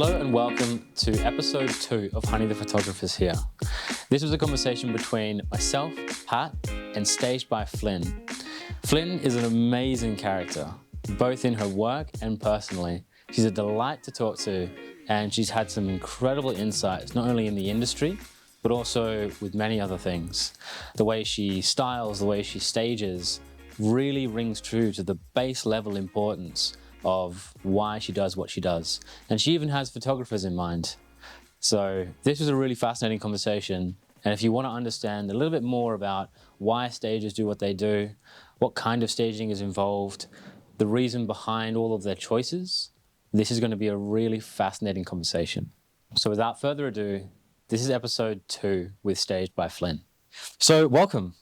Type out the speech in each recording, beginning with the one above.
Hello and welcome to episode 2 of Honey the Photographer's Here. This was a conversation between myself, Pat, and staged by Flynn. Flynn is an amazing character, both in her work and personally. She's a delight to talk to, and she's had some incredible insights, not only in the industry, but also with many other things. The way she styles, the way she stages, really rings true to the base level importance of why she does what she does. And she even has photographers in mind. So this was a really fascinating conversation. And if you want to understand a little bit more about why stagers do what they do, what kind of staging is involved, the reason behind all of their choices, this is going to be a really fascinating conversation. So without further ado, this is episode 2 with Staged by Flynn. So welcome.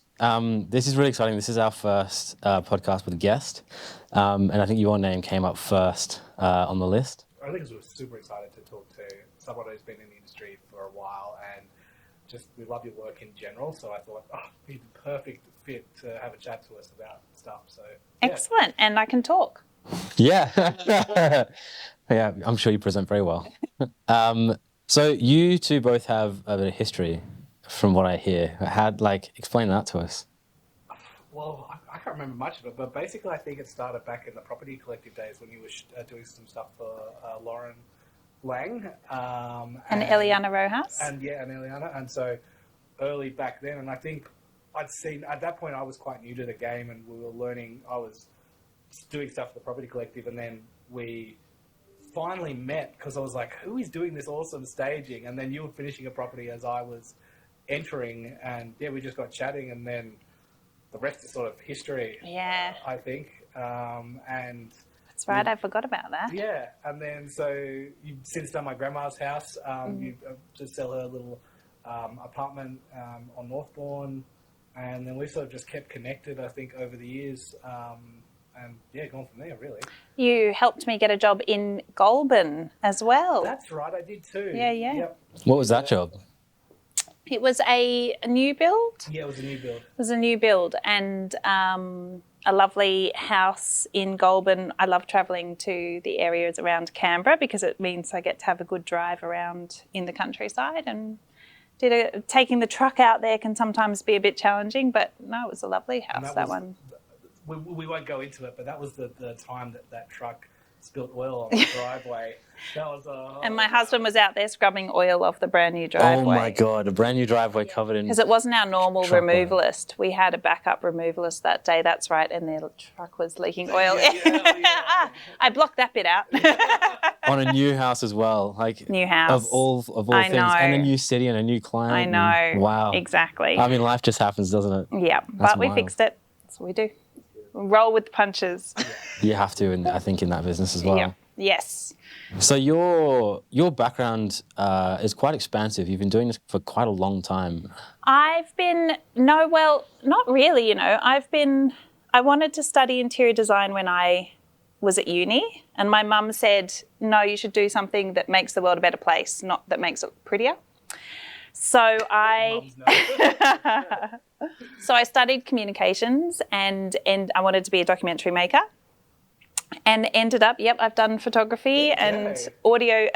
This is really exciting. This is our first podcast with a guest. And I think your name came up first on the list. I think we're super excited to talk to someone who's been in the industry for a while, and just we love your work in general. So I thought, he'd be the perfect fit to have a chat to us about stuff. So yeah. Excellent, and I can talk. Yeah. Yeah, I'm sure you present very well. So you two both have a bit of history, from what I hear. Explain that to us. Well, I can't remember much of it, but basically I think it started back in the property collective days when you were doing some stuff for Lauren Lang. And Eliana Rojas. And Eliana. And so early back then, and I think I'd seen, at that point I was quite new to the game and we were learning, I was doing stuff for the property collective, and then we finally met because I was like, who is doing this awesome staging? And then you were finishing a property as I was entering, and yeah, we just got chatting, and then the rest is sort of history. Yeah, I think. And that's right. I forgot about that. Yeah, and then so you've since done my grandma's house. You just sell her little apartment on Northbourne, and then we sort of just kept connected. I think over the years, and yeah, gone from there really. You helped me get a job in Goulburn as well. That's right, I did too. Yeah. Yep. What was that job? It was a new build. Yeah, it was a new build. It was a new build, and a lovely house in Goulburn. I love travelling to the areas around Canberra because it means I get to have a good drive around in the countryside, and taking the truck out there can sometimes be a bit challenging, but no, it was a lovely house, that one. We won't go into it, but that was the time that truck spilled oil on the driveway. That was and my husband was out there scrubbing oil off the brand new driveway. Oh my God, a brand new driveway covered in... Because it wasn't our normal removalist. Oil. We had a backup removalist that day, that's right, and their truck was leaking oil. Yeah. I blocked that bit out. On a new house as well. New house. Of all I things. know. And a new city and a new client. I know. Wow. Exactly. I mean, life just happens, doesn't it? Yeah, but we fixed it. That's what we do. Roll with the punches. You have to, I think, in that business as well. Yeah. Yes. So your background is quite expansive. You've been doing this for quite a long time. Not really, I wanted to study interior design when I was at uni, and my mum said, no, you should do something that makes the world a better place, not that makes it prettier. So I studied communications and I wanted to be a documentary maker, and ended up, I've done photography and audio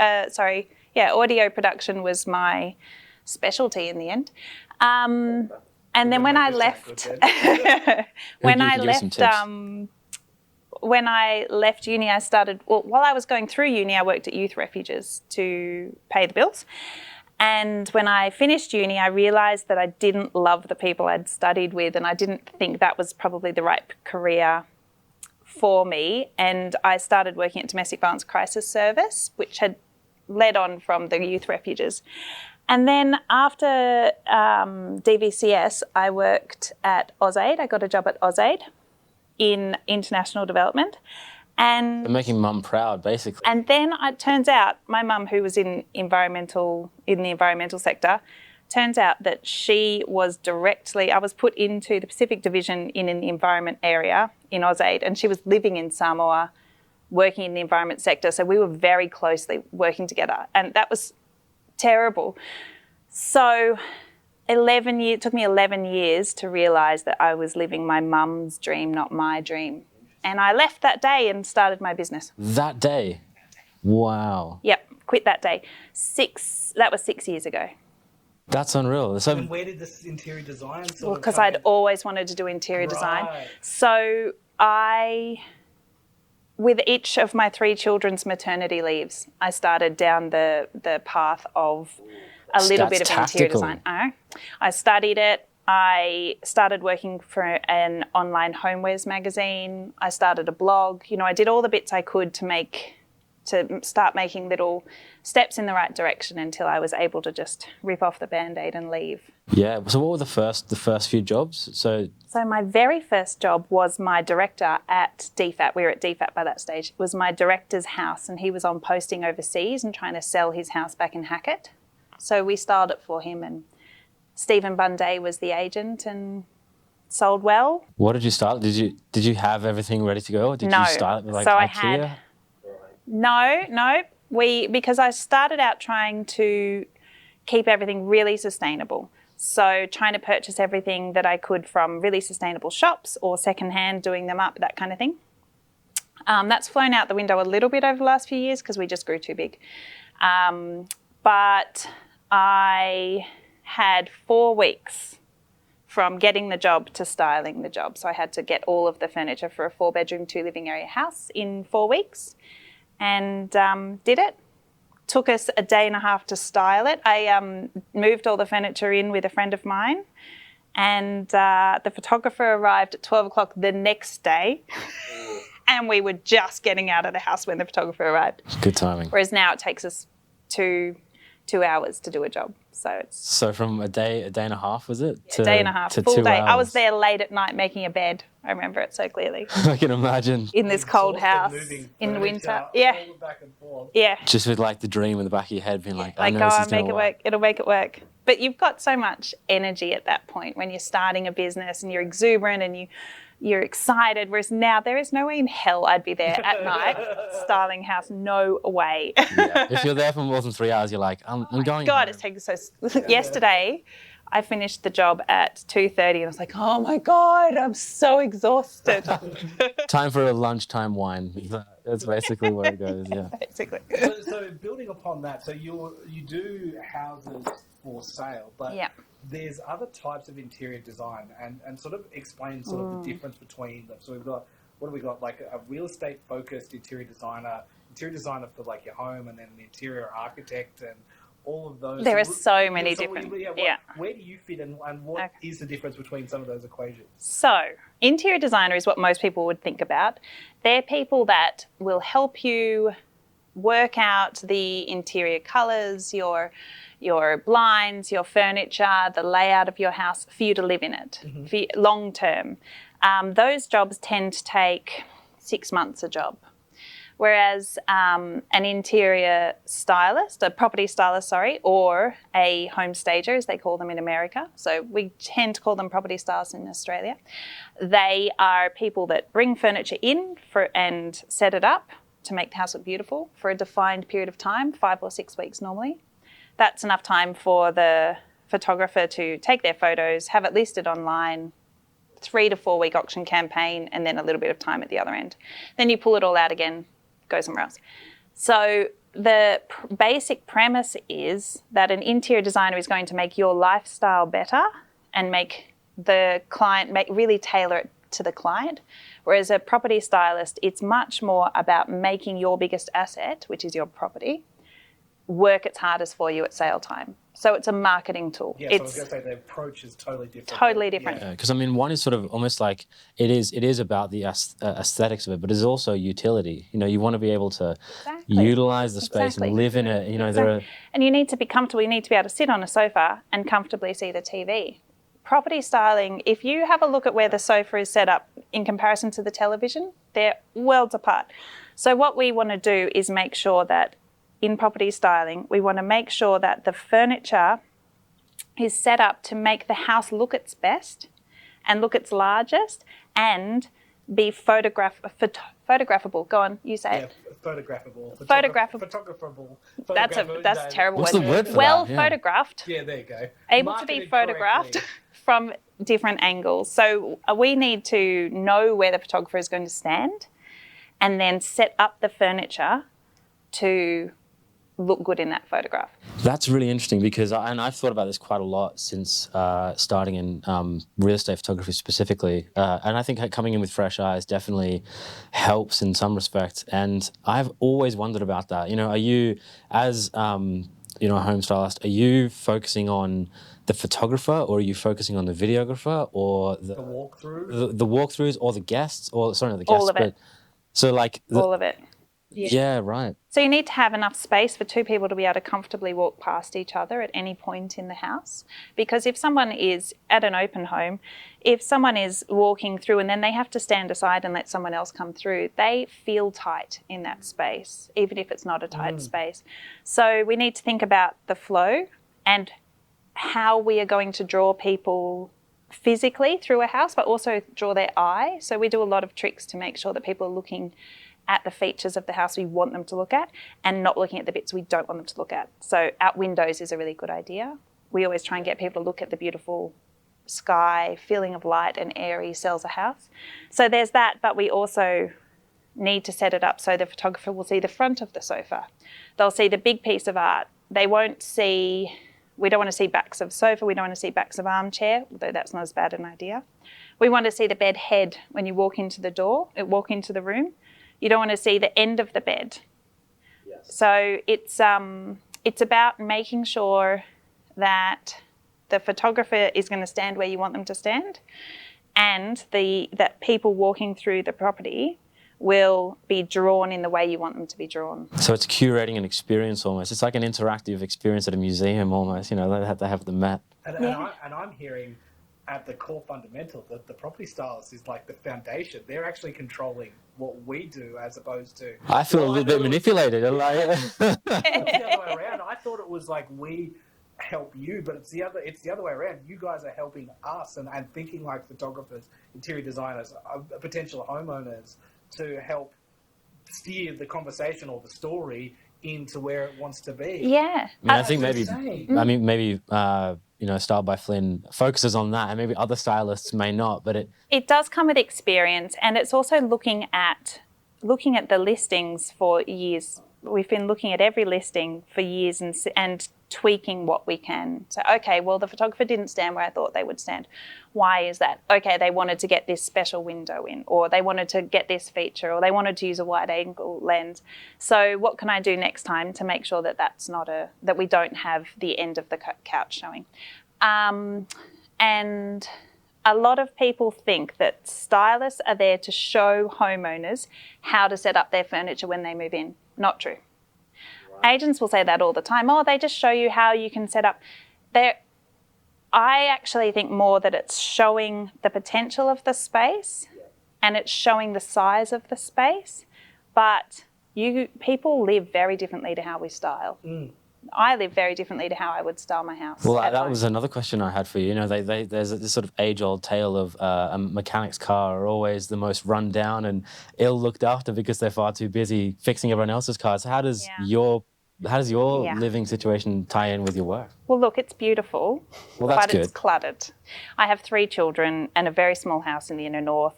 production was my specialty in the end. And then when I left uni, I started, while I was going through uni, I worked at youth refuges to pay the bills. And when I finished uni, I realised that I didn't love the people I'd studied with, and I didn't think that was probably the right career for me. And I started working at Domestic Violence Crisis Service, which had led on from the youth refuges. And then after DVCS, I worked at AusAid. I got a job at AusAid in international development. And making mum proud, basically. And then it turns out my mum, who was in the environmental sector, turns out that she was I was put into the Pacific Division in the environment area in AusAid, and she was living in Samoa, working in the environment sector. So we were very closely working together, and that was terrible. So it took me 11 years to realise that I was living my mum's dream, not my dream. And I left that day and started my business. That day? Wow. Yep. quit that day. That was 6 years ago. That's unreal. So, And where did this interior design sort Well, of because come I'd in? always wanted to do interior design. Right. So with each of my 3 children's maternity leaves, I started down the path of a little bit of interior design. I studied it. I started working for an online homewares magazine. I started a blog. You know, I did all the bits I could to start making little steps in the right direction until I was able to just rip off the Band-Aid and leave. yeah. So what were the first few jobs? So my very first job was my director at DFAT. We were at DFAT by that stage. It was my director's house, and he was on posting overseas and trying to sell his house back in Hackett. So we styled it for him, and Stephen Bunday was the agent and sold well. what did you style? Did you have everything ready to go, or did No. you style it with like So I IKEA? had- No. Because I started out trying to keep everything really sustainable. So trying to purchase everything that I could from really sustainable shops or secondhand, doing them up, that kind of thing. That's flown out the window a little bit over the last few years because we just grew too big. But I had 4 weeks from getting the job to styling the job. So I had to get all of the furniture for a 4-bedroom, 2-living area house in 4 weeks, and did it. Took us a day and a half to style it. I moved all the furniture in with a friend of mine, and the photographer arrived at 12 o'clock the next day, and we were just getting out of the house when the photographer arrived. Good timing. Whereas now it takes us 2 hours to do a job. So from a day and a half, was it? A day and a half, to full 2 day. I was hours. there late at night making a bed. I remember it so clearly. I can imagine. In this cold Exhausted house moving in furniture winter. all Yeah, back and forth. yeah. Just with like the dream in the back of your head being like, I Like, know go this on, is gonna make it work. It'll make it work. But you've got so much energy at that point when you're starting a business and you're exuberant and you're excited. Whereas now there is no way in hell I'd be there at night styling house. No way. Yeah. If you're there for more than 3 hours, you're like, I'm going God, home. it's taken so. Yesterday, I finished the job at 2:30 and I was like, oh my God, I'm so exhausted. Time for a lunchtime wine. That's basically what it goes, yeah. Basically. So building upon that, so you do houses for sale, but Yeah. there's other types of interior design, and sort of explain sort of the difference between them. So we've got, what have we got? Like a real estate focused interior designer for like your home, and then an interior architect, and all of those. There are so many so different. Where do you fit, and what is the difference between some of those equations? So, interior designer is what most people would think about. They're people that will help you work out the interior colours, your blinds, your furniture, the layout of your house for you to live in it for long term. Those jobs tend to take 6 months a job. Whereas an interior stylist, a property stylist, or a home stager, as they call them in America, so we tend to call them property stylists in Australia, they are people that bring furniture in and set it up to make the house look beautiful for a defined period of time, 5 or 6 weeks normally. That's enough time for the photographer to take their photos, have it listed online, 3 to 4 week auction campaign, and then a little bit of time at the other end. Then you pull it all out again, go somewhere else. So the basic premise is that an interior designer is going to make your lifestyle better and make the client, really tailor it to the client. Whereas a property stylist, it's much more about making your biggest asset, which is your property, work its hardest for you at sale time. So it's a marketing tool. Yeah, so I was going to say the approach is totally different. Totally different. Because I mean, one is sort of almost like it is about the aesthetics of it, but it's also utility. You know, you want to be able to utilize the space and live in it. You know, and you need to be comfortable. You need to be able to sit on a sofa and comfortably see the TV. Property styling, if you have a look at where the sofa is set up in comparison to the television, they're worlds apart. So what we want to do is make sure that in property styling, we want to make sure that the furniture is set up to make the house look its best and look its largest and be photographable. Go on, you say it. Photographable. Photographable. That's a terrible What's word. the word for well that? photographed. Yeah, there you go. Able to be photographed from different angles. So we need to know where the photographer is going to stand and then set up the furniture to look good in that photograph. That's really interesting because I've thought about this quite a lot since starting in real estate photography specifically. And I think coming in with fresh eyes definitely helps in some respects. And I've always wondered about that. You know, are you, as you know, a home stylist, are you focusing on the photographer, or are you focusing on the videographer, or The walkthrough? the walkthroughs, or the guests, or sorry, not the guests, All of it. so like All of it. yeah, right. So you need to have enough space for two people to be able to comfortably walk past each other at any point in the house. Because if someone is at an open home, if someone is walking through and then they have to stand aside and let someone else come through, they feel tight in that space, even if it's not a tight space. So we need to think about the flow and how we are going to draw people physically through a house, but also draw their eye. So we do a lot of tricks to make sure that people are looking at the features of the house we want them to look at and not looking at the bits we don't want them to look at. So out windows is a really good idea. We always try and get people to look at the beautiful sky, feeling of light and airy sells a house. So there's that, but we also need to set it up so the photographer will see the front of the sofa. They'll see the big piece of art. They won't see, we don't want to see backs of sofa, we don't want to see backs of armchair, although that's not as bad an idea. We want to see the bed head when you walk into the door, walk into the room. You don't want to see the end of the bed. Yes. So it's about making sure that the photographer is going to stand where you want them to stand, and that people walking through the property will be drawn in the way you want them to be drawn. So it's curating an experience almost. It's like an interactive experience at a museum almost. You know, they have the map. And I'm hearing at the core fundamental that the property stylist is like the foundation. They're actually controlling what we do as opposed to... I feel a little bit manipulated. It's the other way around. I thought it was like we help you, but it's the other way around. You guys are helping us and thinking like photographers, interior designers, potential homeowners, to help steer the conversation or the story into where it wants to be. Yeah. I think maybe you know, Style by Flynn focuses on that, and maybe other stylists may not, but it does come with experience, and it's also looking at the listings for years. We've been looking at every listing for years and tweaking what we can. So, okay, well, the photographer didn't stand where I thought they would stand. Why is that? Okay, they wanted to get this special window in, or they wanted to get this feature, or they wanted to use a wide angle lens. So what can I do next time to make sure that that we don't have the end of the couch showing? And a lot of people think that stylists are there to show homeowners how to set up their furniture when they move in. Not true. Right. Agents will say that all the time. Oh, they just show you how you can set up. I actually think more that it's showing the potential of the space and it's showing the size of the space. But people live very differently to how we style. I live very differently to how I would style my house. Well, that was another question I had for you. You know, there's this sort of age-old tale of a mechanic's car are always the most run down and ill looked after because they're far too busy fixing everyone else's cars. How does your living situation tie in with your work? Well, look, it's beautiful, but it's cluttered. I have 3 children and a very small house in the inner north.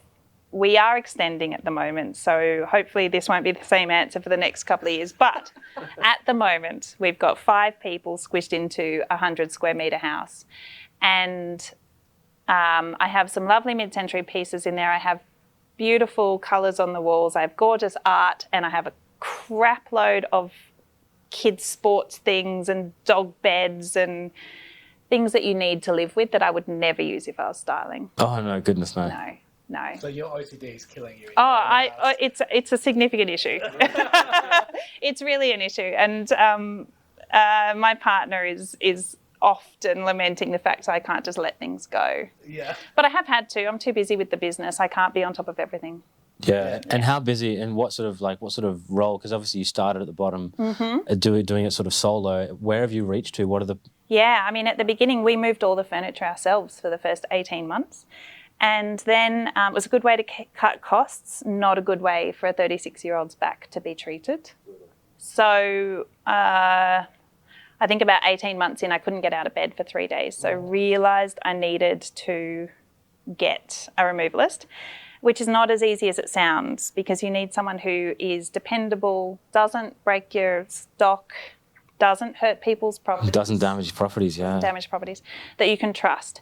We are extending at the moment, so hopefully this won't be the same answer for the next couple of years. But at the moment, we've got 5 people squished into a 100 square metre house. And I have some lovely mid-century pieces in there. I have beautiful colours on the walls. I have gorgeous art, and I have a crap load of kids' sports things and dog beds and things that you need to live with that I would never use if I was styling. Oh, no, goodness, no. No. So your OCD is killing you. It's a significant issue. It's really an issue, and my partner is often lamenting the fact I can't just let things go. Yeah. But I have had to. I'm too busy with the business. I can't be on top of everything. Yeah. And how busy and what sort of role? Because obviously you started at the bottom, doing it sort of solo. Where have you reached to? What are the? Yeah, I mean, at the beginning we moved all the furniture ourselves for the first 18 months. And then it was a good way to cut costs, not a good way for a 36-year-old's back to be treated. So I think about 18 months in, I couldn't get out of bed for 3 days. So realised I needed to get a removalist, which is not as easy as it sounds because you need someone who is dependable, doesn't break your stock, doesn't hurt people's properties. Doesn't damage properties, yeah. Damage properties that you can trust.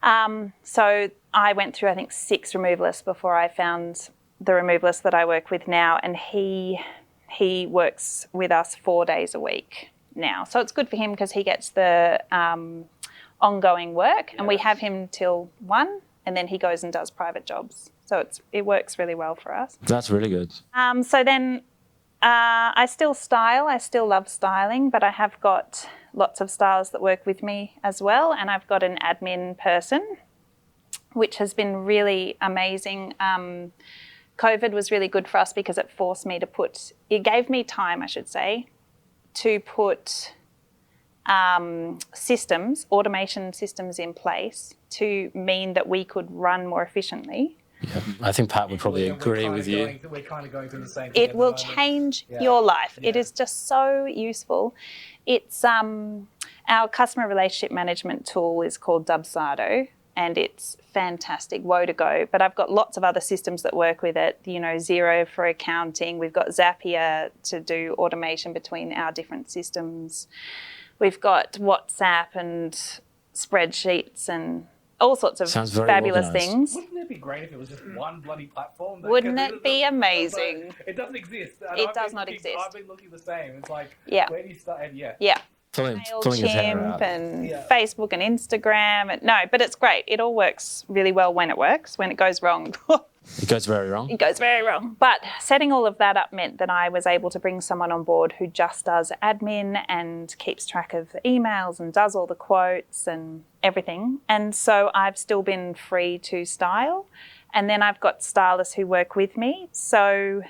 So I went through, I think, 6 removalists before I found the removalist that I work with now, and he works with us 4 days a week now. So it's good for him because he gets the ongoing work, and we have him till 1, and then he goes and does private jobs. So it works really well for us. That's really good. So then I still style. I still love styling, but I have got lots of stylists that work with me as well, and I've got an admin person, which has been really amazing. COVID was really good for us because it forced me to it gave me time, I should say, to put automation systems in place to mean that we could run more efficiently. Yeah, I think Pat would probably agree with you. We're kind of going through the same thing. It will change your life. Yeah. It is just so useful. It's our customer relationship management tool is called Dubsado, and it's fantastic. Woe to go. But I've got lots of other systems that work with it. You know, Xero for accounting. We've got Zapier to do automation between our different systems. We've got WhatsApp and spreadsheets and all sorts of fabulous things. Wouldn't it be great if it was just one bloody platform? Wouldn't it be amazing? It doesn't exist. It does not exist. I've been looking the same. It's like, where do you start? And Pulling his hair out. And Facebook and Instagram. No, but it's great. It all works really well when it works. When it goes wrong, it goes very wrong. It goes very wrong. But setting all of that up meant that I was able to bring someone on board who just does admin and keeps track of the emails and does all the quotes and everything. And so I've still been free to style. And then I've got stylists who work with me. So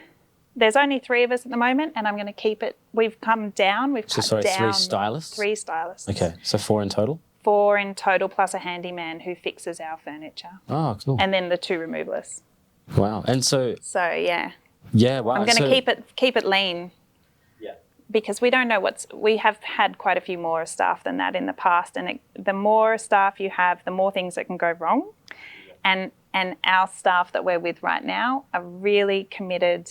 there's only 3 of us at the moment, and I'm going to keep it. We've come down. We've cut down 3 stylists? 3 stylists. Okay, so 4 in total? 4 in total, plus a handyman who fixes our furniture. Oh, cool. And then the 2 removalists. Wow. And so yeah. Yeah, wow. I'm going to keep it lean. Yeah. Because we don't know we have had quite a few more staff than that in the past, and the more staff you have, the more things that can go wrong. Yeah. And our staff that we're with right now are really committed.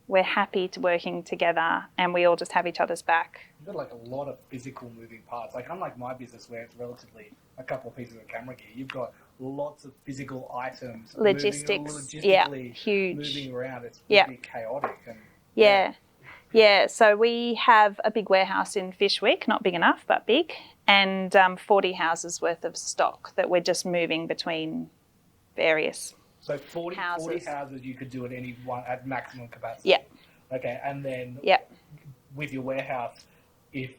We're happy to working together, and we all just have each other's back. You've got like a lot of physical moving parts. Like unlike my business where it's relatively a couple of pieces of camera gear, you've got lots of physical items. Logistics, logistically huge. Moving around. It's pretty chaotic. And, Yeah, so we have a big warehouse in Fyshwick, not big enough, but big, and 40 houses worth of stock that we're just moving between various So 40 houses you could do at any one at maximum capacity. Yeah. Okay, and then with your warehouse, if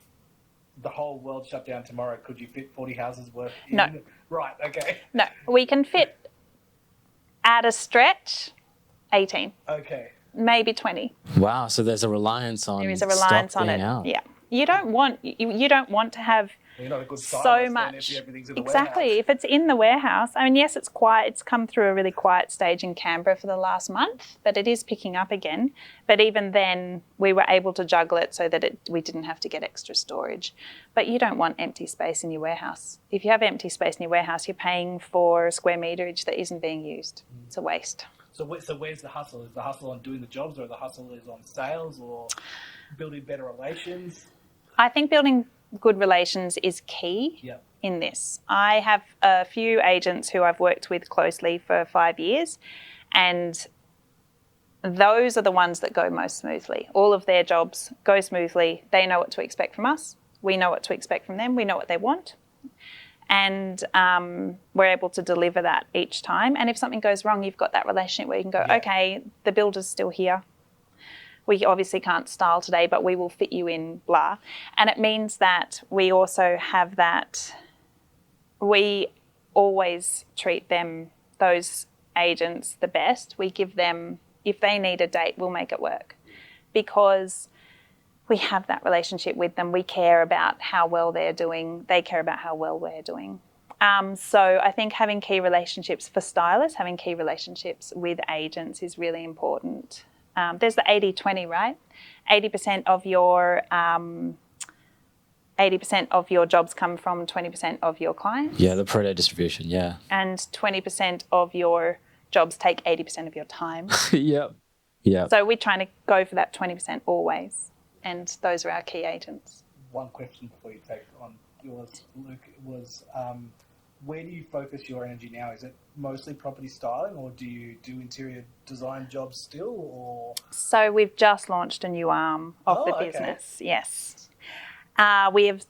the whole world shut down tomorrow, could you fit 40 houses worth in? No. Right, okay. No, we can fit at a stretch 18. Okay. Maybe 20. Wow, so there's a reliance on There is a reliance stock on being it. out. Yeah. You don't want to have You're not a good stylist so then much. if everything's in the Exactly. warehouse. If it's in the warehouse, I mean, yes, it's quiet. It's come through a really quiet stage in Canberra for the last month, but it is picking up again. But even then, we were able to juggle it so that we didn't have to get extra storage. But you don't want empty space in your warehouse. If you have empty space in your warehouse, you're paying for square meterage that isn't being used. It's a waste. So where's the hustle? Is the hustle on doing the jobs, or the hustle is on sales, or building better relations? I think building good relations is key in this. I have a few agents who I've worked with closely for 5 years, and those are the ones that go most smoothly. All of their jobs go smoothly. They know what to expect from us. We know what to expect from them. We know what they want. And we're able to deliver that each time. And if something goes wrong, you've got that relationship where you can go, okay, the builder's still here. We obviously can't style today, but we will fit you in, blah. And it means that we also have that, we always treat them, those agents, the best. We give them, if they need a date, we'll make it work. Because we have that relationship with them. We care about how well they're doing. They care about how well we're doing. So I think having key relationships for stylists, having key relationships with agents is really important. There's the 80-20, right? 80% of your jobs come from 20% of your clients. Yeah, the Pareto distribution, yeah. And 20% of your jobs take 80% of your time. Yep. So we're trying to go for that 20% always. And those are our key agents. one question before you take on yours, Luke, was where do you focus your energy now? Is it mostly property styling, or do you do interior design jobs still? Or So we've just launched a new arm of the business. Yes. We have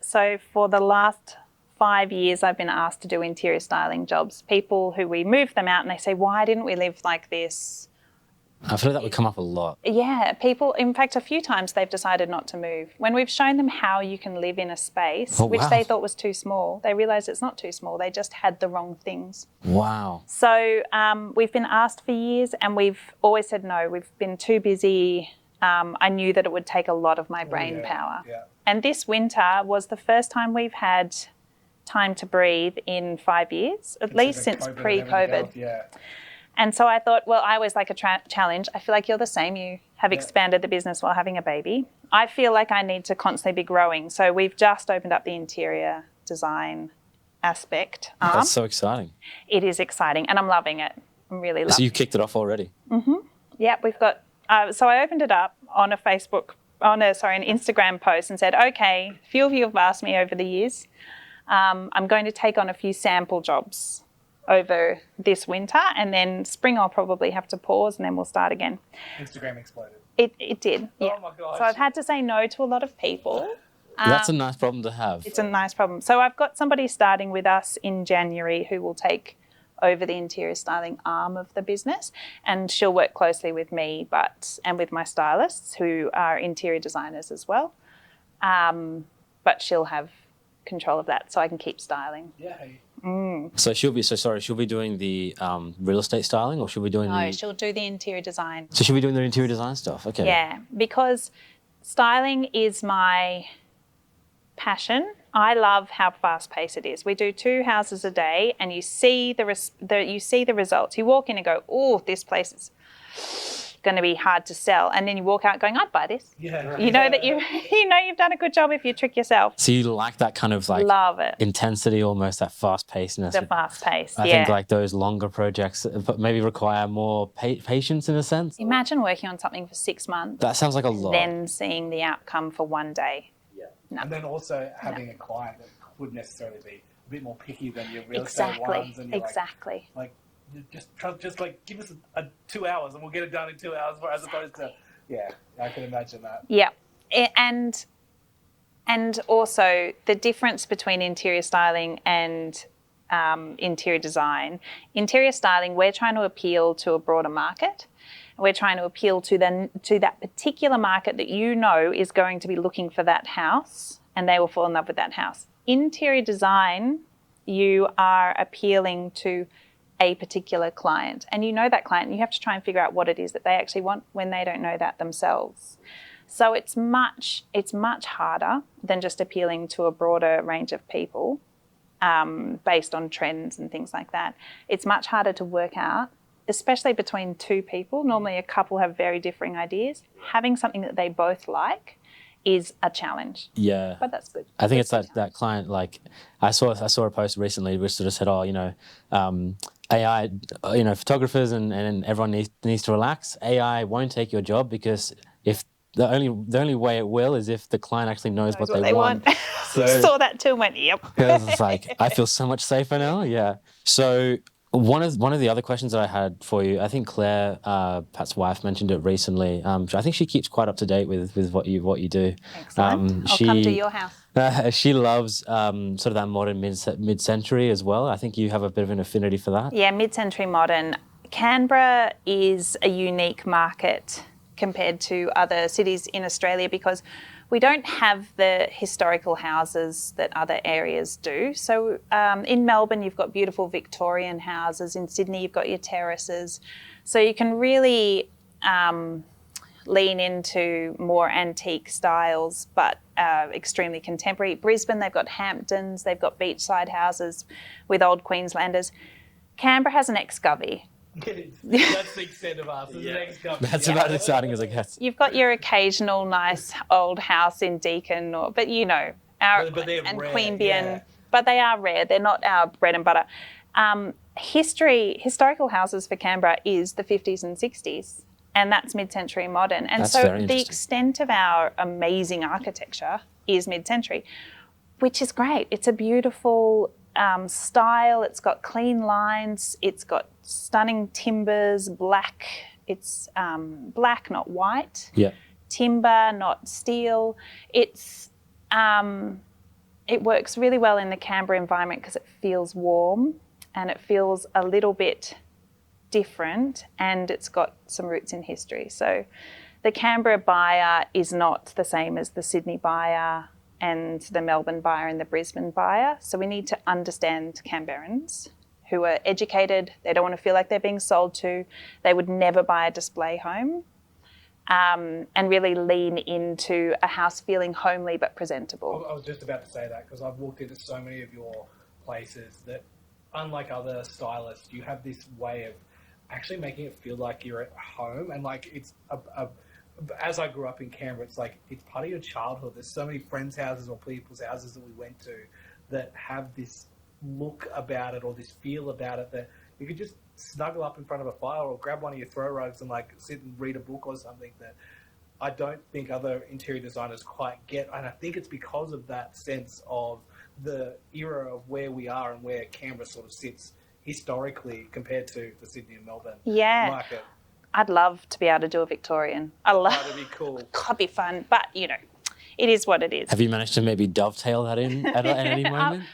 so for the last 5 years, I've been asked to do interior styling jobs. People who we move them out and they say, why didn't we live like this? I feel like that would come up a lot. Yeah, people, in fact, a few times they've decided not to move. When we've shown them how you can live in a space, which they thought was too small, they realised it's not too small. They just had the wrong things. Wow. So we've been asked for years and we've always said no. We've been too busy. I knew that it would take a lot of my brain power. Yeah. And this winter was the first time we've had time to breathe in 5 years, at least since pre-COVID. Yeah. And so I thought, well, I always like a challenge. I feel like you're the same. You have expanded the business while having a baby. I feel like I need to constantly be growing. So we've just opened up the interior design aspect arm. That's so exciting. It is exciting and I'm loving it. I'm really loving it. So you kicked it off already? Yeah, we've got, so I opened it up on an Instagram post and said, okay, a few of you have asked me over the years. I'm going to take on a few sample jobs over this winter, and then spring I'll probably have to pause and then we'll start again. Instagram exploded. It did, yeah. Oh my gosh. So I've had to say no to a lot of people. That's a nice problem to have. It's a nice problem. So I've got somebody starting with us in January who will take over the interior styling arm of the business, and she'll work closely with me and with my stylists who are interior designers as well. But she'll have control of that so I can keep styling. Yeah. So she'll be doing the real estate styling, or she'll be doing No, she'll do the interior design. So she'll be doing the interior design stuff. Okay. Yeah, because styling is my passion. I love how fast-paced it is. We do 2 houses a day, and you see the results. You walk in and go, "Oh, this place is going to be hard to sell," and then you walk out going, "I'd buy this." Yeah. You know that you've done a good job if you trick yourself. So you like that kind of like Love it. intensity, almost that fast-pacedness. The fast-paced. I think like those longer projects maybe require more patience in a sense. Imagine working on something for 6 months. That sounds like a lot. Then seeing the outcome for one day. Yeah. No. And then also having a client that would necessarily be a bit more picky than your real estate ones. And you're like just like give us 2 hours and we'll get it done in 2 hours, as opposed to I can imagine that. Yeah, and also the difference between interior styling and interior design. Interior styling, we're trying to appeal to a broader market. We're trying to appeal to that particular market that you know is going to be looking for that house, and they will fall in love with that house. Interior design, you are appealing to a particular client, and you know that client, and you have to try and figure out what it is that they actually want when they don't know that themselves. So it's much harder than just appealing to a broader range of people based on trends and things like that. It's much harder to work out, especially between 2 people. Normally a couple have very differing ideas. Having something that they both like is a challenge. Yeah. But that's good. I think it's that client, like I saw a post recently which sort of said, AI, photographers and everyone needs to relax. AI won't take your job because if the only way it will is if the client actually knows what they want. So, saw that too and went, yep. It's like, I feel so much safer now. Yeah. So one of the other questions that I had for you, I think Claire, Pat's wife, mentioned it recently. I think she keeps quite up to date with what you do. Excellent. I'll come to your house. She loves sort of that modern mid-century as well. I think you have a bit of an affinity for that. Yeah, mid-century modern. Canberra is a unique market compared to other cities in Australia because we don't have the historical houses that other areas do. So in Melbourne, you've got beautiful Victorian houses. In Sydney, you've got your terraces. So you can really lean into more antique styles, but extremely contemporary. Brisbane, they've got Hamptons, they've got beachside houses with old Queenslanders. Canberra has an ex-govy. That's the extent of us. That's about as exciting as it gets. You've got your occasional nice old house in Deakin, but and rare, Queanbeyan, but they are rare. They're not our bread and butter. Historical houses for Canberra is the 50s and 60s, and that's mid-century modern. And that's so the extent of our amazing architecture is mid-century, which is great. It's a beautiful style. It's got clean lines. It's got stunning timbers, black. It's black, not white. Yeah. Timber, not steel. It's it works really well in the Canberra environment because it feels warm and it feels a little bit different, and it's got some roots in history. So the Canberra buyer is not the same as the Sydney buyer and the Melbourne buyer and the Brisbane buyer. So we need to understand Canberrans who are educated. They don't want to feel like they're being sold to. They would never buy a display home. And really lean into a house feeling homely but presentable. I was just about to say that because I've walked into so many of your places that, unlike other stylists, you have this way of actually making it feel like you're at home, and like it's as I grew up in Canberra, it's like it's part of your childhood. There's so many friends' houses or people's houses that we went to that have this look about it or this feel about it that you could just snuggle up in front of a fire or grab one of your throw rugs and like sit and read a book or something that I don't think other interior designers quite get. And I think it's because of that sense of the era of where we are and where Canberra sort of sits historically compared to the Sydney and Melbourne market. I'd love to be able to do a Victorian. That'd be cool. Could be fun, but you know, it is what it is. Have you managed to maybe dovetail that in at any moment?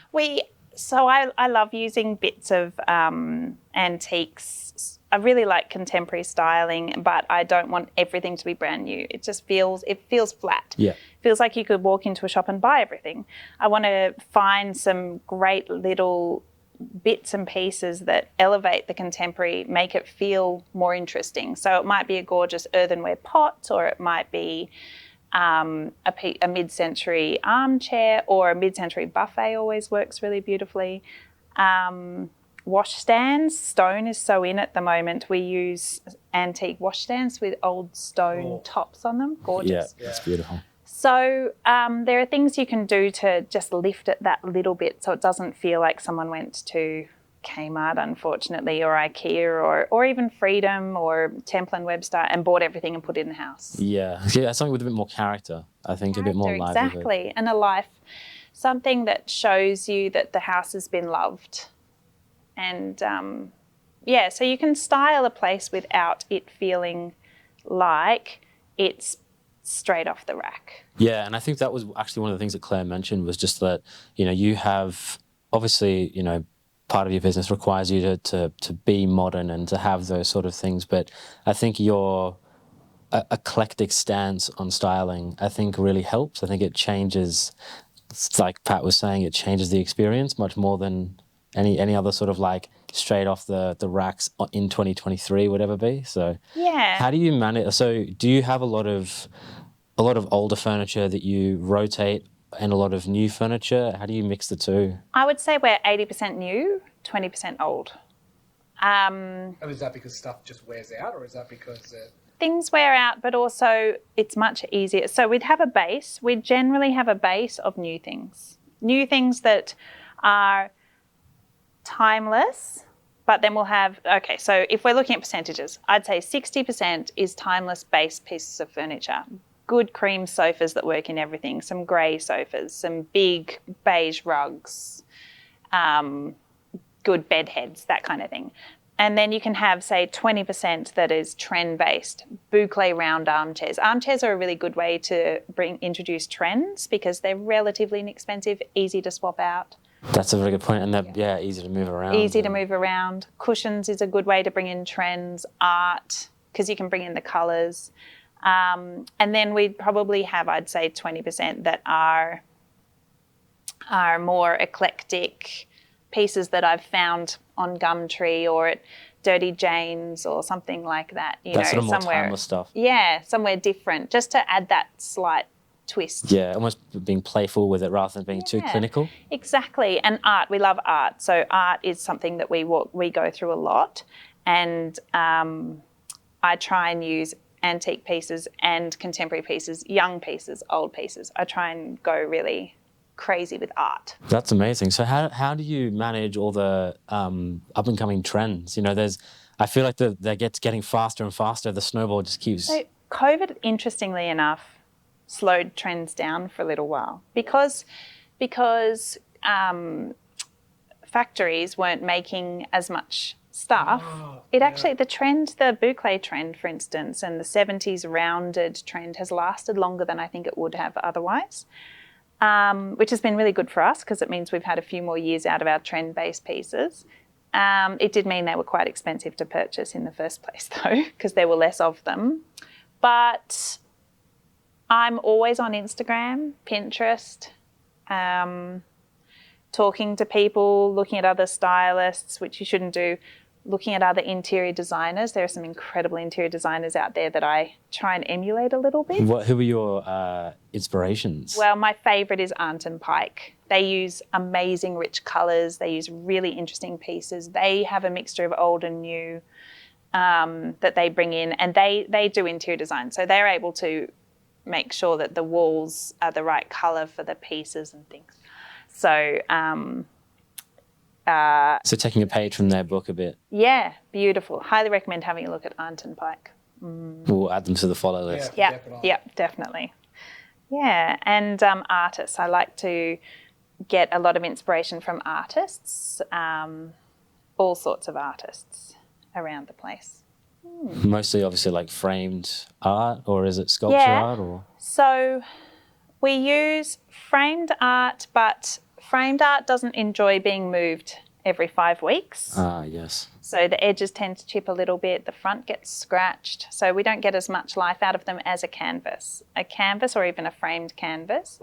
So I love using bits of antiques. I really like contemporary styling, but I don't want everything to be brand new. It feels flat. Yeah. It feels like you could walk into a shop and buy everything. I want to find some great little bits and pieces that elevate the contemporary, make it feel more interesting. So it might be a gorgeous earthenware pot, or it might be a mid-century armchair, or a mid-century buffet always works really beautifully. Washstands, stone is so in at the moment. We use antique washstands with old stone tops on them. Gorgeous. Yeah, it's beautiful. So there are things you can do to just lift it that little bit so it doesn't feel like someone went to Kmart, unfortunately, or IKEA, or even Freedom or Temple and Webster and bought everything and put it in the house. Yeah, something with a bit more character, I think, a bit more livelihood. Exactly, and a life, something that shows you that the house has been loved. And so you can style a place without it feeling like it's straight off the rack. Yeah, and I think that was actually one of the things that Claire mentioned, was just that, you have, obviously, part of your business requires you to be modern and to have those sort of things, but I think your eclectic stance on styling, I think, really helps. I think it changes, like Pat was saying, it changes the experience much more than any other sort of like straight off the racks in 2023 would ever be. So yeah, how do you manage? So do you have a lot of older furniture that you rotate and a lot of new furniture? How do you mix the two? I would say we're 80% new, 20% old. Is that because stuff just wears out, or is that because things wear out, but also it's much easier. So we'd have a base. We generally have a base of new things that are timeless, but then we'll have, so if we're looking at percentages, I'd say 60% is timeless base pieces of furniture. Good cream sofas that work in everything, some grey sofas, some big beige rugs, good bed heads, that kind of thing. And then you can have, say, 20% that is trend-based, boucle round armchairs. Armchairs are a really good way to introduce trends because they're relatively inexpensive, easy to swap out. That's a very good point, and they're easy to move around. Easy to move around. Cushions is a good way to bring in trends. Art, because you can bring in the colours. And then we'd probably have, I'd say, 20% that are more eclectic pieces that I've found on Gumtree or at Dirty Jane's or something like that. That's sort of more timeless stuff. Yeah, somewhere different, just to add that slight twist. Yeah, almost being playful with it rather than being too clinical. Exactly. And art, we love art. So art is something that we go through a lot. And I try and use antique pieces and contemporary pieces, young pieces, old pieces. I try and go really crazy with art. That's amazing. So how do you manage all the up and coming trends? I feel like they're getting faster and faster. The snowball just keeps... So COVID, interestingly enough, slowed trends down for a little while because factories weren't making as much stuff. The boucle trend, for instance, and the 70s rounded trend has lasted longer than I think it would have otherwise, which has been really good for us because it means we've had a few more years out of our trend-based pieces. It did mean they were quite expensive to purchase in the first place, though, because there were less of them. But I'm always on Instagram, Pinterest, talking to people, looking at other stylists, which you shouldn't do, looking at other interior designers. There are some incredible interior designers out there that I try and emulate a little bit. Who are your inspirations? Well, my favourite is Arndt and Pike. They use amazing rich colours. They use really interesting pieces. They have a mixture of old and new that they bring in, and they do interior design. So they're able to make sure that the walls are the right colour for the pieces and things. So so taking a page from their book a bit. Yeah, beautiful. Highly recommend having a look at Arndt and Pike. We'll add them to the follow list. Yeah, definitely. Yeah, and artists. I like to get a lot of inspiration from artists, all sorts of artists around the place. Mostly, obviously, like framed art, or is it sculpture art? Or so we use framed art, but framed art doesn't enjoy being moved every 5 weeks. Yes. So the edges tend to chip a little bit, the front gets scratched, so we don't get as much life out of them as a canvas. A canvas or even a framed canvas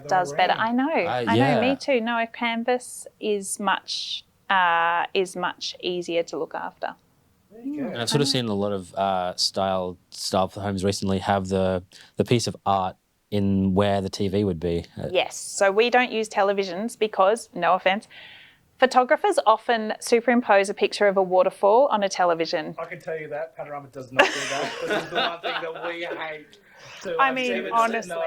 does better. I know, me too. No, a canvas is much easier to look after. And I've sort of seen a lot of style for homes recently have the piece of art in where the TV would be. Yes, so we don't use televisions because, no offence, photographers often superimpose a picture of a waterfall on a television. I can tell you that Panorama does not do that. This is the one thing that we hate. Honestly.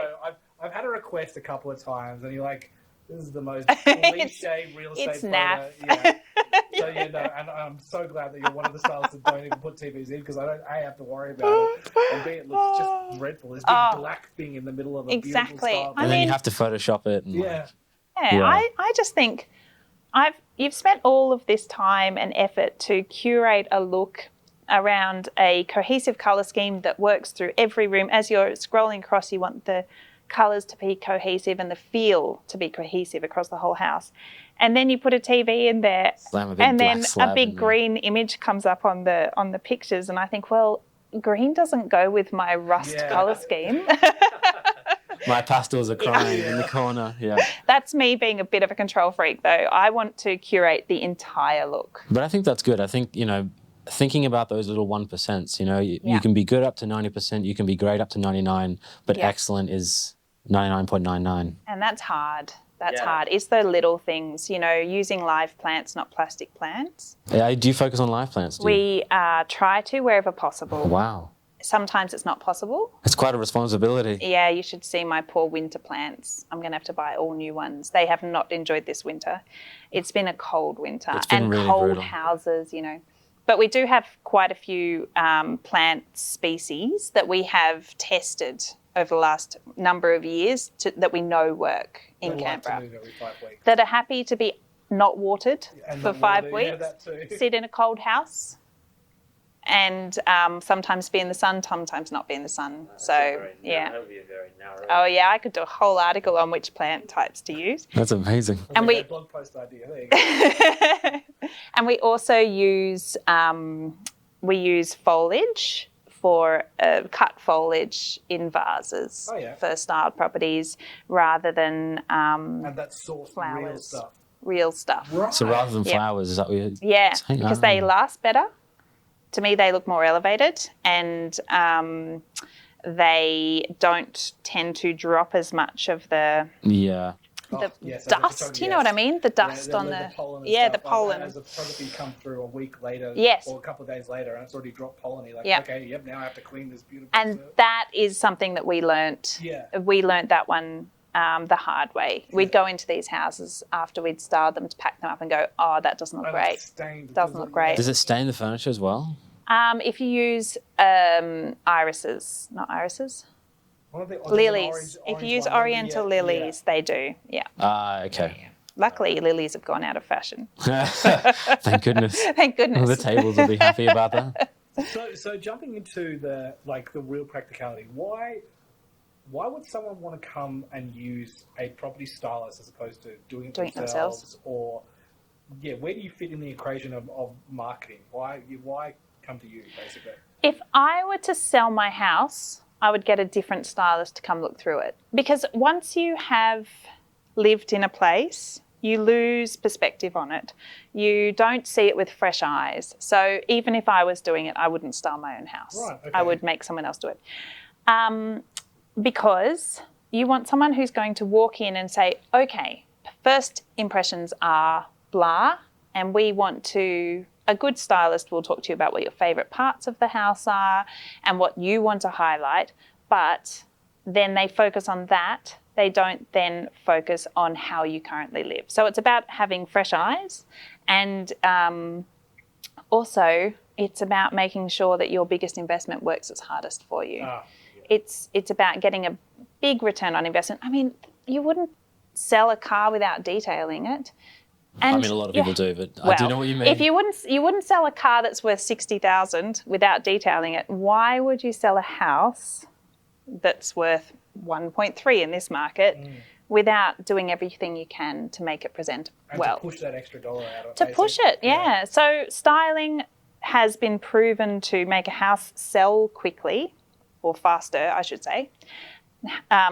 I've had a request a couple of times, and you're like, this is the most cliche real estate it's photo. naff. Yeah. So, and I'm so glad that you're one of the stylists that don't even put TVs in, because I don't have to worry about it. And B, it looks just dreadful. This big black thing in the middle of a beautiful style. And then you have to Photoshop it. And I just think you've spent all of this time and effort to curate a look around a cohesive colour scheme that works through every room. As you're scrolling across, you want the colours to be cohesive and the feel to be cohesive across the whole house. And then you put a TV in there, and then a big green image comes up on the pictures, and I think, well, green doesn't go with my rust colour scheme. My pastels are crying in the corner. Yeah. That's me being a bit of a control freak, though. I want to curate the entire look. But I think that's good. I think, thinking about those little 1%, you can be good up to 90%, you can be great up to 99%, but excellent is 99.99. And that's hard. That's hard. It's the little things, using live plants, not plastic plants. Yeah, do you focus on live plants? We try to wherever possible. Wow. Sometimes it's not possible. It's quite a responsibility. Yeah, you should see my poor winter plants. I'm going to have to buy all new ones. They have not enjoyed this winter. It's been a cold winter. It's been really cold brutal. Houses, But we do have quite a few plant species that we have tested over the last number of years that we know work in Canberra. Like to move every 5 weeks. That are happy to be not watered for 5 weeks, that too. sit in a cold house, and sometimes be in the sun, sometimes not be in the sun. That would be a very narrow. Oh yeah, I could do a whole article on which plant types to use. That's amazing. And we blog post idea. There you go. and we also use foliage for cut foliage in vases for styled properties rather than And that's sourced flowers. real stuff. Real stuff. Right. So rather than flowers, is that what you're saying? Because they last better. To me, they look more elevated, and they don't tend to drop as much of the dust. You know what I mean? The dust on the pollen. the pollen. As the photography come through a week later, or a couple of days later, and it's already dropped pollen. You're like, okay, now I have to clean this beautiful. And that is something that we learnt. Yeah. We learnt that one the hard way. We'd go into these houses after we'd styled them to pack them up and go, oh, that doesn't look great. Doesn't look great. Does it stain the furniture as well? If you use irises, not irises. One of the Lilies. If you use Oriental lilies, they do. Yeah. Okay. Luckily, lilies have gone out of fashion. Thank goodness. Thank goodness. The tables will be happy about that. So jumping into the real practicality, why would someone want to come and use a property stylist as opposed to doing it themselves? Or where do you fit in the equation of marketing? Why come to you, basically? If I were to sell my house, I would get a different stylist to come look through it. Because once you have lived in a place, you lose perspective on it. You don't see it with fresh eyes. So even if I was doing it, I wouldn't style my own house. Right, okay. I would make someone else do it. Because you want someone who's going to walk in and say, okay, first impressions are blah, and a good stylist will talk to you about what your favourite parts of the house are and what you want to highlight, but then they focus on that. They don't then focus on how you currently live. So it's about having fresh eyes, and also it's about making sure that your biggest investment works its hardest for you. It's about getting a big return on investment. I mean, you wouldn't sell a car without detailing it. And a lot of people do, but I do know what you mean. If you wouldn't sell a car that's worth $60,000 without detailing it, why would you sell a house that's worth 1.3 in this market without doing everything you can to make it present well? To push that extra dollar out of it. To push it, yeah. So styling has been proven to make a house sell quickly, or faster, I should say.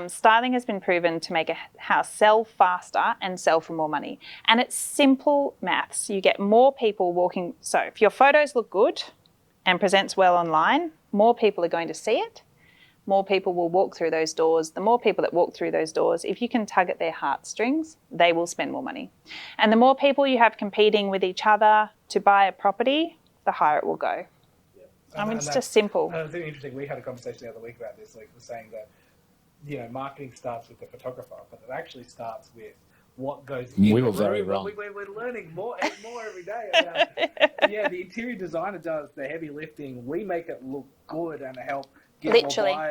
Styling has been proven to make a house sell faster and sell for more money. And it's simple maths. You get more people walking. So if your photos look good and presents well online, more people are going to see it. More people will walk through those doors. The more people that walk through those doors, if you can tug at their heartstrings, they will spend more money. And the more people you have competing with each other to buy a property, the higher it will go. I mean, it's just simple. And it's really interesting. We had a conversation the other week about this. Like, we're saying that, marketing starts with the photographer, but it actually starts with what goes in. We were very wrong. We're learning more every day about, the interior designer does the heavy lifting. We make it look good and help get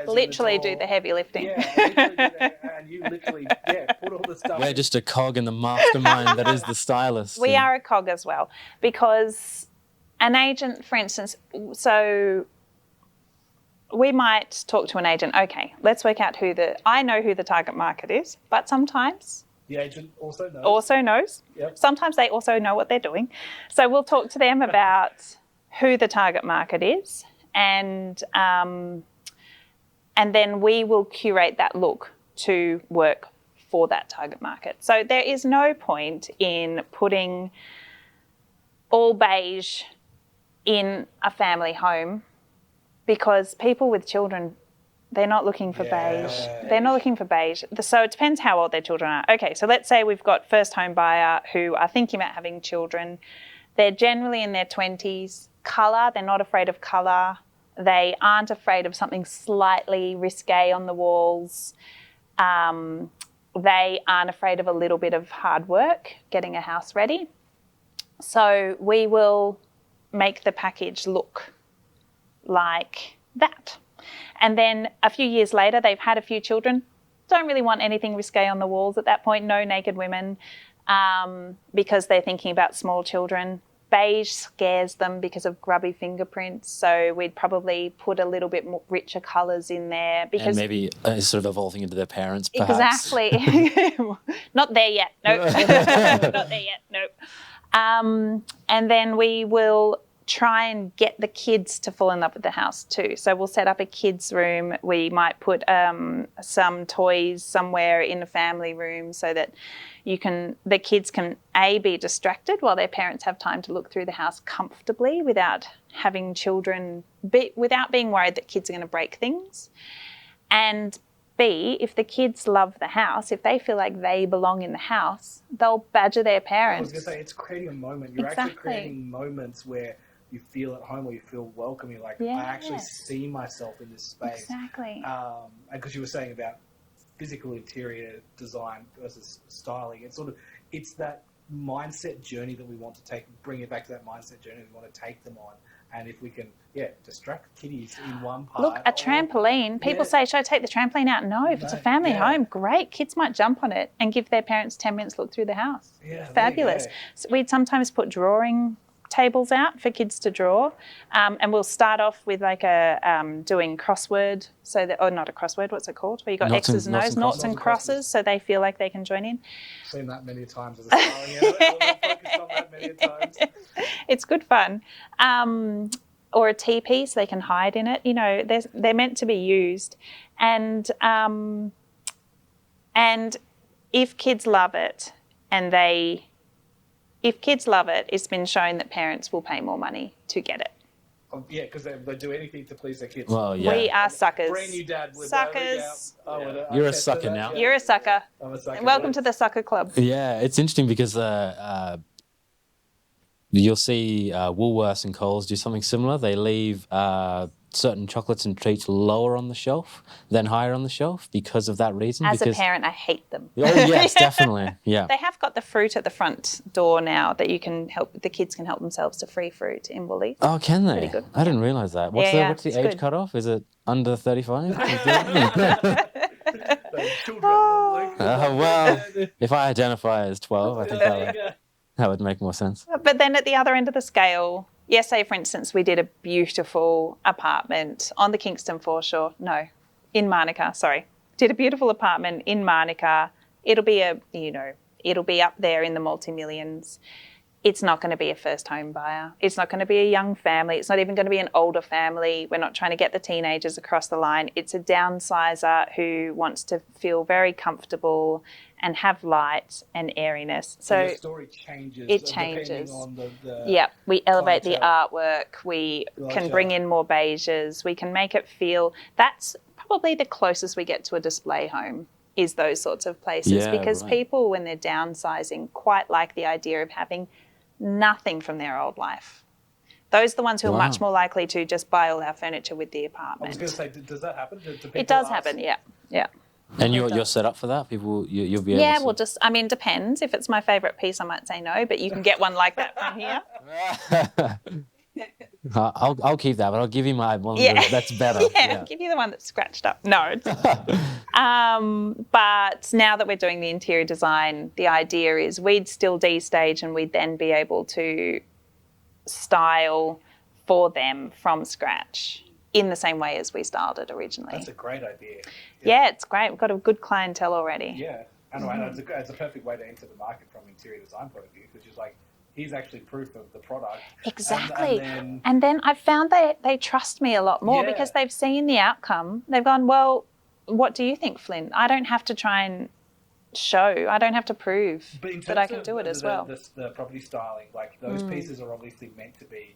literally do the heavy lifting. Yeah, literally do that, and you literally, put all the stuff. We're just a cog in the mastermind that is the stylist. We are a cog as well, because an agent, for instance, so we might talk to an agent, okay, let's work out I know who the target market is, but sometimes the agent also knows. Yep. Sometimes they also know what they're doing. So we'll talk to them about who the target market is, and then we will curate that look to work for that target market. So there is no point in putting all beige in a family home, because people with children, they're not looking for beige. They're not looking for beige. So it depends how old their children are. Okay, so let's say we've got first home buyer who are thinking about having children. They're generally in their 20s. Colour, they're not afraid of colour. They aren't afraid of something slightly risque on the walls. They aren't afraid of a little bit of hard work getting a house ready. So we will make the package look like that. And then a few years later, they've had a few children, don't really want anything risque on the walls at that point, no naked women, because they're thinking about small children. Beige scares them because of grubby fingerprints, so we'd probably put a little bit more richer colours in there. Because and maybe sort of evolving into their parents, perhaps. Exactly. Not there yet, nope. Not there yet, nope. And then we will try and get the kids to fall in love with the house too. So we'll set up a kids' room. We might put some toys somewhere in the family room so that the kids can be distracted while their parents have time to look through the house comfortably without having children, without being worried that kids are going to break things. And B, if the kids love the house, if they feel like they belong in the house, they'll badger their parents. I was going to say, it's creating a moment. You're actually creating moments where you feel at home or you feel welcome. You're like, I actually see myself in this space. Exactly. And because you were saying about physical interior design versus styling, it's that mindset journey that we want to bring it back to that mindset journey we want to take them on and if we can, distract kiddies in one part. Look, a trampoline. People say, should I take the trampoline out? No, if it's a family home, great. Kids might jump on it and give their parents 10 minutes look through the house. Yeah, fabulous. So we'd sometimes put drawing tables out for kids to draw, and we'll start off with like doing crossword, so that, or not a crossword, what's it called? Where you got X's and O's, noughts and crosses, so they feel like they can join in. I've seen that many times as a styling element. Focused on that many times. It's good fun. Or a teepee, so they can hide in it. You know, they're meant to be used, and if kids love it, it's been shown that parents will pay more money to get it. Yeah, because they do anything to please their kids. Well, yeah. We are suckers. Brand new dad would suckers. You're a sucker now. Yeah. You're a sucker. I'm a sucker. Welcome to the sucker club. Yeah, it's interesting because you'll see Woolworths and Coles do something similar. They leave certain chocolates and treats lower on the shelf than higher on the shelf because of that reason. As a parent, I hate them. Oh, yes, definitely. Yeah. They have got the fruit at the front door now that the kids can help themselves to free fruit in Woolies. Oh, can they? Pretty good. I didn't realise that. What's the it's age good. cutoff? Is it under 35? Children. Well, if I identify as 12, I think that would make more sense. But then at the other end of the scale, say for instance, we did a beautiful apartment on the Kingston foreshore. No, in Manuka, sorry. Did a beautiful apartment in Manuka. It'll be it'll be up there in the multi-millions. It's not going to be a first home buyer. It's not going to be a young family. It's not even going to be an older family. We're not trying to get the teenagers across the line. It's a downsizer who wants to feel very comfortable and have light and airiness. So the story changes. It changes. Depending on yeah, we elevate the clientele. artwork. We Gotcha. can bring in more beiges. We can make it feel. That's probably the closest we get to a display home. Is those sorts of places because people, when they're downsizing, quite like the idea of having nothing from their old life. Those are the ones who are much more likely to just buy all our furniture with the apartment. I was going to say, does that happen? Do It does happen, yeah. And you're set up for that? People, you'll be able to... Yeah, well, depends. If it's my favourite piece, I might say no, but you can get one like that from here. I'll keep that, but I'll give you my one that's better. I'll give you the one that's scratched up. No. But now that we're doing the interior design, the idea is we'd still destage and we'd then be able to style for them from scratch in the same way as we styled it originally. That's a great idea. Yeah, it's great. We've got a good clientele already. Yeah, and it's a perfect way to enter the market from interior design point of view, because you're like, here's actually proof of the product. Exactly. And then I've found they trust me a lot more because they've seen the outcome. They've gone, well, what do you think, Flynn? I don't have to try and show. I don't have to prove that I can do it as well. The property styling, like those pieces are obviously meant to be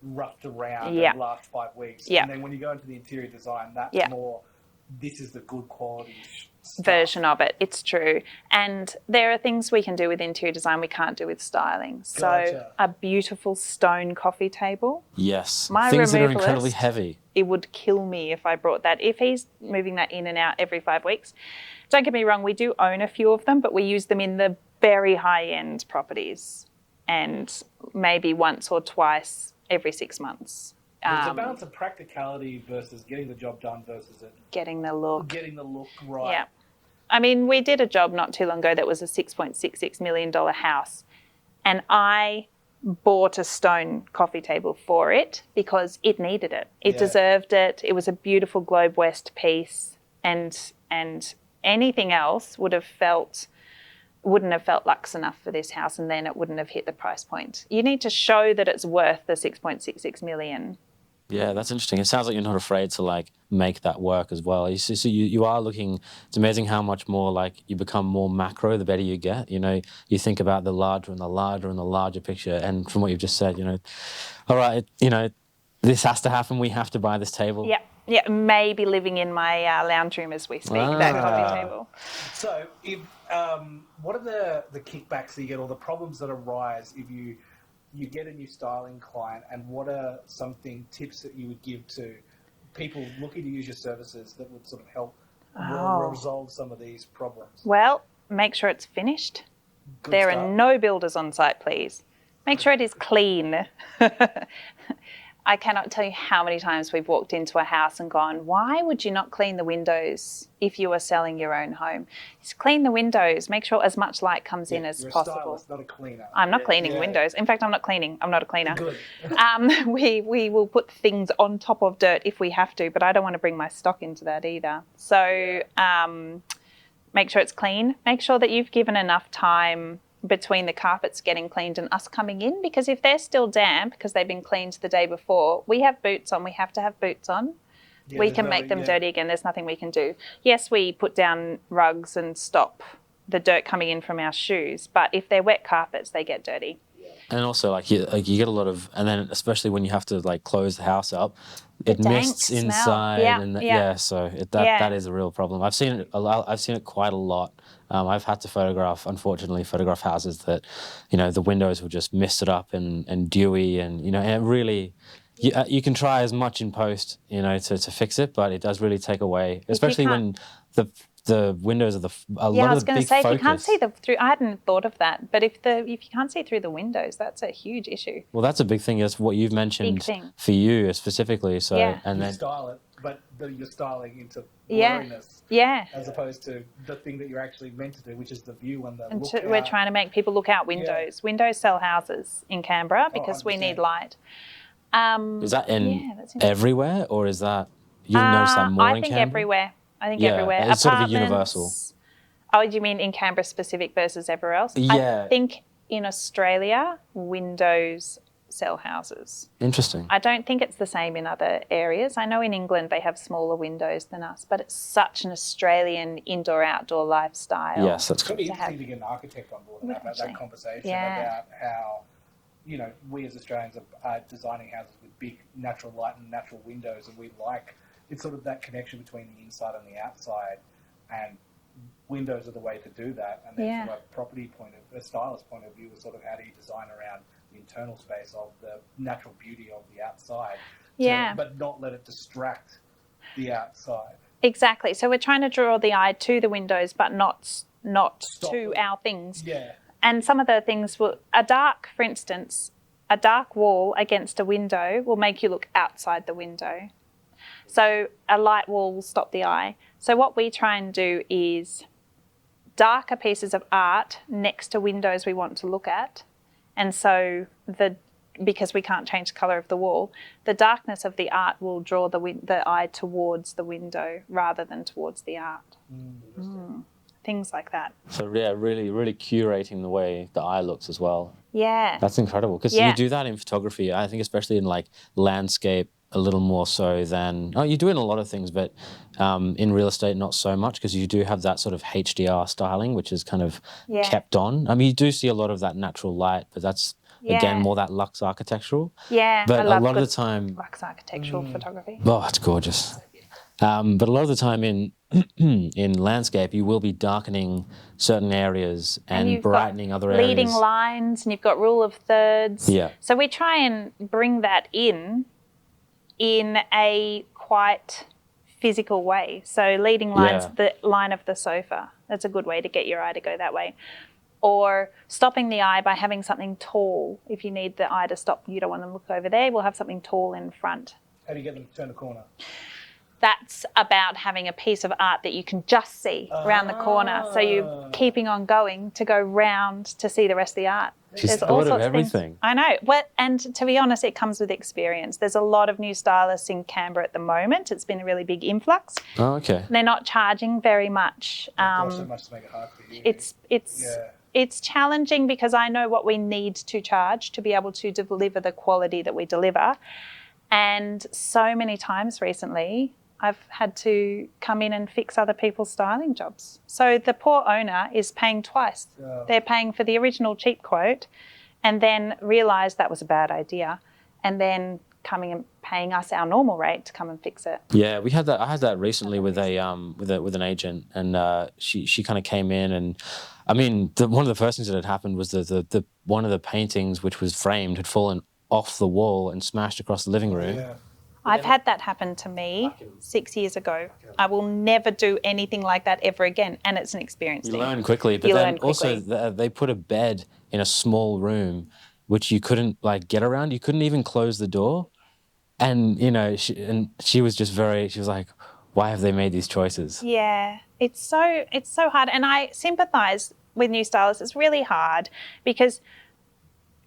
roughed around and last 5 weeks. And then when you go into the interior design, that's more, this is the good quality version of it. It's true. And there are things we can do with interior design we can't do with styling. So a beautiful stone coffee table. Yes. My things that are removalist, incredibly heavy. It would kill me if I brought that. If he's moving that in and out every 5 weeks. Don't get me wrong, we do own a few of them, but we use them in the very high-end properties and maybe once or twice every 6 months. There's a balance of practicality versus getting the job done versus getting the look right. Yeah. I mean, we did a job not too long ago that was a $6.66 million house, and I bought a stone coffee table for it because it needed it. It deserved it. It was a beautiful Globe West piece, and anything else wouldn't have felt luxe enough for this house, and then it wouldn't have hit the price point. You need to show that it's worth the $6.66 million. Yeah, that's interesting. It sounds like you're not afraid to make that work as well. You are looking. It's amazing how much more you become more macro the better you get. You think about the larger and the larger and the larger picture. And from what you've just said, all right, this has to happen. We have to buy this table. Yeah. Yeah, maybe living in my lounge room as we speak, that coffee table. So, what are the kickbacks that you get, or the problems that arise if you get a new styling client, and what are tips that you would give to people looking to use your services that would sort of help resolve some of these problems? Well, make sure it's finished. There are no builders on site, please. Make sure it is clean. I cannot tell you how many times we've walked into a house and gone, why would you not clean the windows if you were selling your own home? Just clean the windows, make sure as much light comes in as You're possible. a stylist, not a cleaner. I'm not cleaning windows. In fact, I'm not cleaning. I'm not a cleaner. Good. We will put things on top of dirt if we have to, but I don't want to bring my stock into that either. So make sure it's clean. Make sure that you've given enough time between the carpets getting cleaned and us coming in, because if they're still damp because they've been cleaned the day before, we have boots on. We have to have boots on. Yeah, we can make them dirty again. There's nothing we can do. Yes, we put down rugs and stop the dirt coming in from our shoes, but if they're wet carpets, they get dirty. And also, like you get a lot of, and then especially when you have to like close the house up, it mists smell. inside, Yeah, so that is a real problem. I've seen it a lot. I've seen it quite a lot. I've had to unfortunately photograph houses that, the windows were just misted up and dewy, and and it really, you can try as much in post, to fix it, but it does really take away, especially when the windows are a lot of the big focus. I was going to say, if you can't see through, I hadn't thought of that, but if you can't see through the windows, that's a huge issue. Well, that's a big thing. That's what you've mentioned for you specifically. So, and then you style it, but you're styling into blurriness, as opposed to the thing that you're actually meant to do, which is the view and the look out. We're trying to make people look out windows. Windows sell houses in Canberra because we need light. Is that everywhere, or is that you'll notice that more in Canberra? Everywhere. I think everywhere. It's sort of a universal. Oh, do you mean in Canberra specific versus everywhere else? Yeah. I think in Australia, windows sell houses. Interesting. I don't think it's the same in other areas. I know in England they have smaller windows than us, but it's such an Australian indoor-outdoor lifestyle. Yes, that's good. It's going to be interesting to get an architect on board and have that conversation about how, we as Australians are designing houses with big natural light and natural windows, and we like, it's sort of that connection between the inside and the outside, and windows are the way to do that. And then from a stylist point of view, is sort of how do you design around the internal space of the natural beauty of the outside, but not let it distract the outside. Exactly. So we're trying to draw the eye to the windows, but not to our things. Yeah. And some of the things for instance, a dark wall against a window will make you look outside the window. So a light wall will stop the eye. So what we try and do is darker pieces of art next to windows we want to look at. And so because we can't change the colour of the wall, the darkness of the art will draw the eye towards the window rather than towards the art. Things like that. So really, really curating the way the eye looks as well. Yeah. That's incredible, because you do that in photography. I think especially in like landscape, a little more so than, you do it in a lot of things, but in real estate, not so much, because you do have that sort of HDR styling, which is kind of kept on. I mean, you do see a lot of that natural light, but that's, again, more that luxe architectural. Yeah, but I love a lot of the time, luxe architectural photography. Oh, it's gorgeous. But a lot of the time in landscape, you will be darkening certain areas and brightening other areas. Leading lines, and you've got rule of thirds. Yeah. So we try and bring that in a quite physical way. So leading lines, the line of the sofa, that's a good way to get your eye to go that way. Or stopping the eye by having something tall. If you need the eye to stop, you don't want them to look over there, we'll have something tall in front. How do you get them to turn the corner? That's about having a piece of art that you can just see around the corner. So you're keeping on going to go round to see the rest of the art. She's thought of everything. I know. And to be honest, it comes with experience. There's a lot of new stylists in Canberra at the moment. It's been a really big influx. Oh, okay. They're not charging very much. So much to make it hard for you. It's challenging because I know what we need to charge to be able to deliver the quality that we deliver. And so many times recently, I've had to come in and fix other people's styling jobs. So the poor owner is paying twice. They're paying for the original cheap quote and then realise that was a bad idea, and then coming and paying us our normal rate to come and fix it. Yeah, we had that. I had that recently with with an agent, and she kind of came in, and I mean, one of the first things that had happened was the one of the paintings, which was framed, had fallen off the wall and smashed across the living room. Yeah. I've had that happen to me 6 years ago. I will never do anything like that ever again, and it's an experience. You learn quickly, but then also they put a bed in a small room, which you couldn't get around. You couldn't even close the door. And she was just she was like, why have they made these choices? Yeah, it's so hard, and I sympathise with new stylists. It's really hard because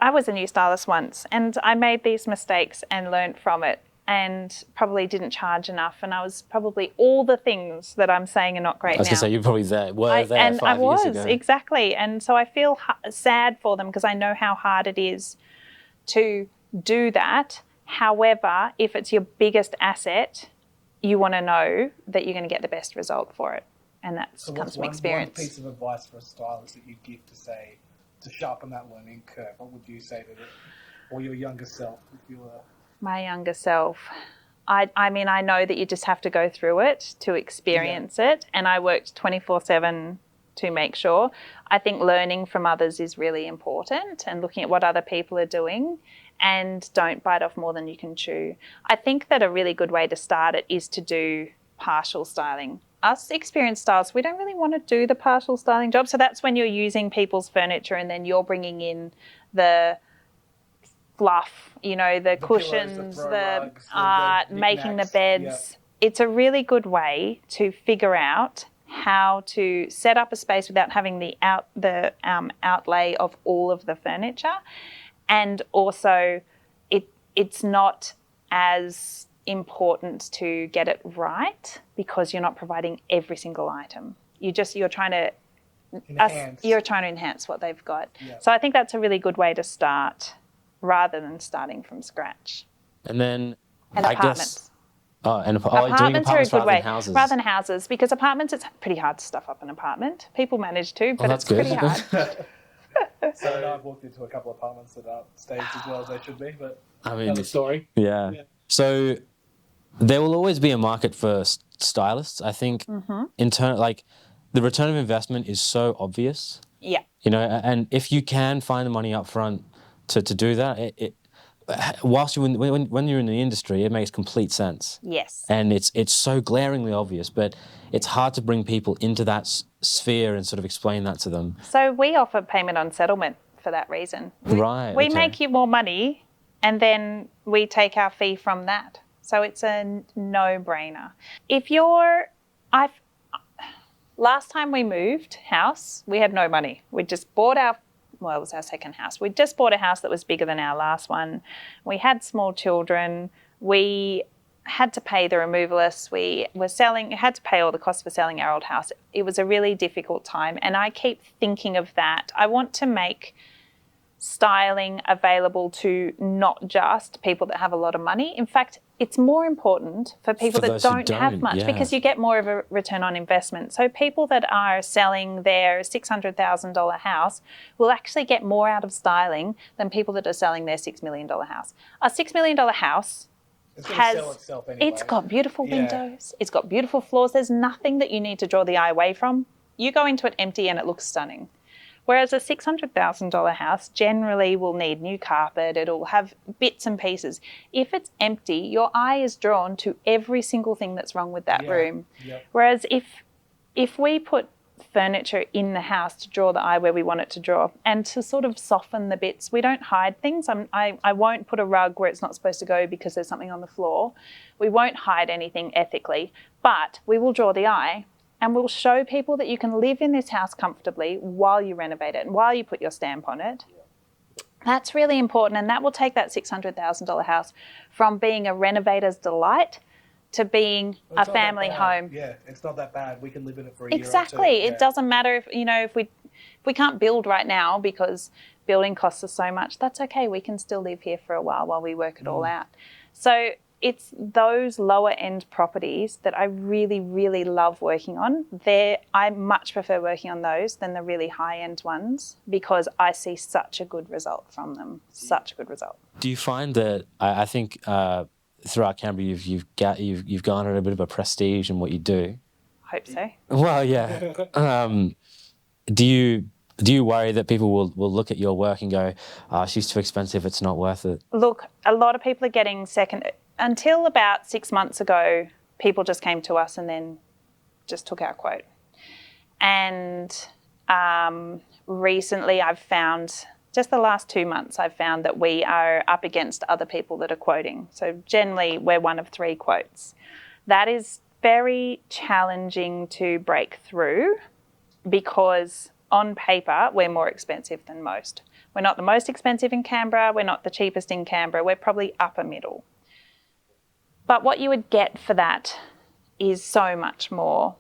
I was a new stylist once, and I made these mistakes and learnt from it, and probably didn't charge enough, and I was probably all the things that I'm saying are not great now. I was going to say, you probably were there and 5 years ago. Exactly, and so I feel sad for them because I know how hard it is to do that. However, if it's your biggest asset, you want to know that you're going to get the best result for it, and that comes from experience. One piece of advice for a stylist that you'd give to sharpen that learning curve? What would you say to them, or your younger self, if you were? My younger self, I mean, I know that you just have to go through it to experience it, and I worked 24/7 to make sure. I think learning from others is really important, and looking at what other people are doing, and don't bite off more than you can chew. I think that a really good way to start it is to do partial styling. Us experienced stylists, we don't really want to do the partial styling job. So that's when you're using people's furniture and then you're bringing in the fluff, the cushions, pillows, the rugs, art, making the beds. Yep. It's a really good way to figure out how to set up a space without having the outlay of all of the furniture. And also, it's not as important to get it right because you're not providing every single item. You're trying to enhance what they've got. Yep. So I think that's a really good way to start, rather than starting from scratch. And then apartments. Doing Apartments are a good way rather than houses, because apartments, it's pretty hard to stuff up an apartment. People manage to, but that's it's pretty hard. So I know I've walked into a couple of apartments that aren't staged as well as they should be, but I mean, another story. Yeah. So there will always be a market for stylists. I think the return of investment is so obvious. Yeah. And if you can find the money up front to do that, when you're in the industry, it makes complete sense. Yes. And it's so glaringly obvious, but it's hard to bring people into that sphere and sort of explain that to them. So we offer payment on settlement for that reason. We make you more money, and then we take our fee from that. So it's a no-brainer. Last time we moved house, we had no money. We just bought it was our second house. We just bought a house that was bigger than our last one. We had small children. We had to pay the removalists. We had to pay all the costs for selling our old house. It was a really difficult time, and I keep thinking of that. I want to make styling available to not just people that have a lot of money. In fact, it's more important for people that don't have much, because you get more of a return on investment. So people that are selling their $600,000 house will actually get more out of styling than people that are selling their $6 million house. A $6 million house sell itself anyway. It's got beautiful windows. It's got beautiful floors. There's nothing that you need to draw the eye away from. You go into it empty and it looks stunning. Whereas a $600,000 house generally will need new carpet. It'll have bits and pieces. If it's empty, your eye is drawn to every single thing that's wrong with that room. Yep. Whereas if we put furniture in the house to draw the eye where we want it to draw, and to sort of soften the bits, we don't hide things. I won't put a rug where it's not supposed to go because there's something on the floor. We won't hide anything ethically, but we will draw the eye. And we'll show people that you can live in this house comfortably while you renovate it and while you put your stamp on it. That's really important, and that will take that $600,000 house from being a renovator's delight to being a family home. Yeah, it's not that bad. We can live in it for a year or two. Exactly. It doesn't matter if we can't build right now because building costs us so much. That's okay. We can still live here for a while we work it all out. So it's those lower end properties that I really, really love working on. I much prefer working on those than the really high end ones, because I see such a good result from them. Such a good result. Do you find that I think throughout Canberra you've garnered a bit of a prestige in what you do? I hope so. Well, yeah. Do you worry that people will look at your work and go, she's too expensive, it's not worth it? Look, a lot of people are getting until about 6 months ago, people just came to us and then just took our quote. And recently I've found just the last 2 months, I've found that we are up against other people that are quoting. So generally, we're one of 3 quotes. That is very challenging to break through because on paper, we're more expensive than most. We're not the most expensive in Canberra. We're not the cheapest in Canberra. We're probably upper middle. But what you would get for that is so much more.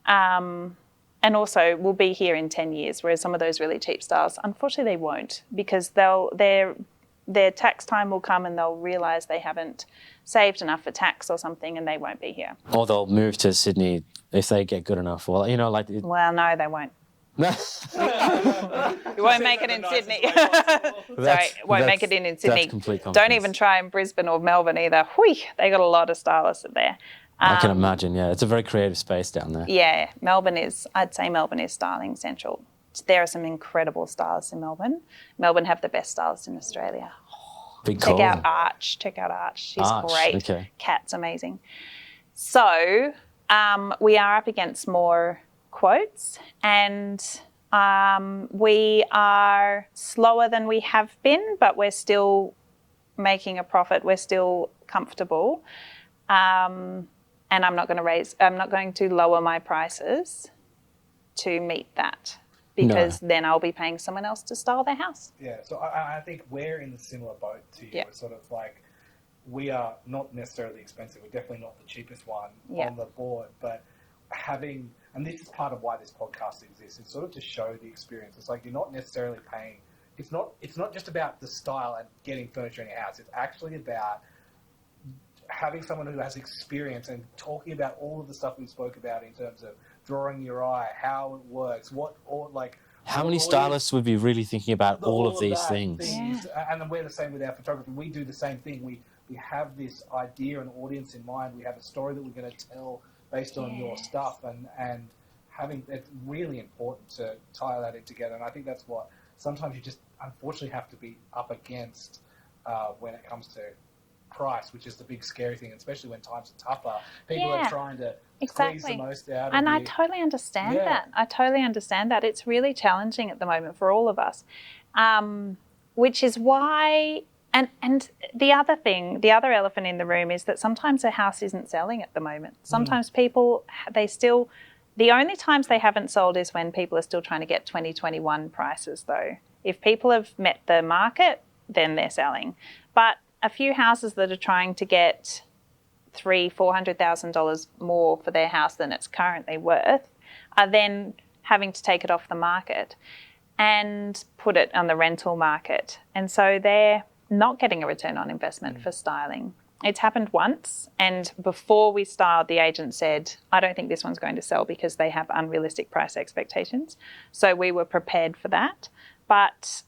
And also, we'll be here in 10 years, whereas some of those really cheap styles, unfortunately, they won't, because their tax time will come and they'll realise they haven't saved enough for tax or something and they won't be here. Or they'll move to Sydney if they get good enough. Well, you know, like... Well, no, they won't. You won't make it in Sydney. Sorry, won't make it in Sydney. That's complete confidence. Don't even try in Brisbane or Melbourne either. Whew, they got a lot of stylists there. I can imagine, yeah. It's a very creative space down there. Yeah, I'd say Melbourne is styling central. There are some incredible stylists in Melbourne. Melbourne have the best stylists in Australia. Big call. Check out Arch. She's great. Okay. Kat's amazing. So we are up against more quotes and we are slower than we have been, but we're still making a profit. We're still comfortable. And I'm not going to lower my prices to meet that because then I'll be paying someone else to style their house. Yeah, so I think we're in a similar boat to you. Yeah. It's sort of like we are not necessarily expensive. We're definitely not the cheapest one on the board, but having, and this is part of why this podcast exists, it's sort of to show the experience. It's like you're not necessarily paying, it's not just about the style and getting furniture in your house. It's actually about having someone who has experience and talking about all of the stuff we spoke about in terms of drawing your eye, how it works, how many stylists would be really thinking about all of these things? Yeah. And we're the same with our photography. We do the same thing. We have this idea and audience in mind. We have a story that we're going to tell based on your stuff, and having it's really important to tie that in together. And I think that's what sometimes you just unfortunately have to be up against when it comes to price, which is the big scary thing, especially when times are tougher. People are trying to squeeze the most out of and you. I totally understand that. I totally understand that. It's really challenging at the moment for all of us, which is why, and the other thing, the other elephant in the room is that sometimes a house isn't selling at the moment. Sometimes people, the only times they haven't sold is when people are still trying to get 2021 prices though. If people have met the market, then they're selling. But a few houses that are trying to get $300,000-$400,000 more for their house than it's currently worth are then having to take it off the market and put it on the rental market. And so they're not getting a return on investment for styling. It's happened once, and before we styled, the agent said, I don't think this one's going to sell because they have unrealistic price expectations. So we were prepared for that. But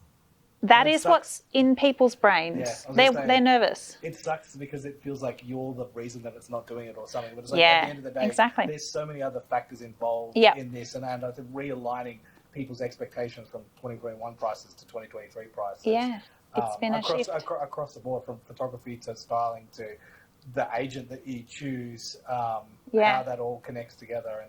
that is what's in people's brains. Yeah, they're nervous. It sucks because it feels like you're the reason that it's not doing it or something. But it's like at the end of the day, there's so many other factors involved in this, and I think realigning people's expectations from 2021 prices to 2023 prices. Yeah, it's been a shift. Across the board, from photography to styling to the agent that you choose, how that all connects together.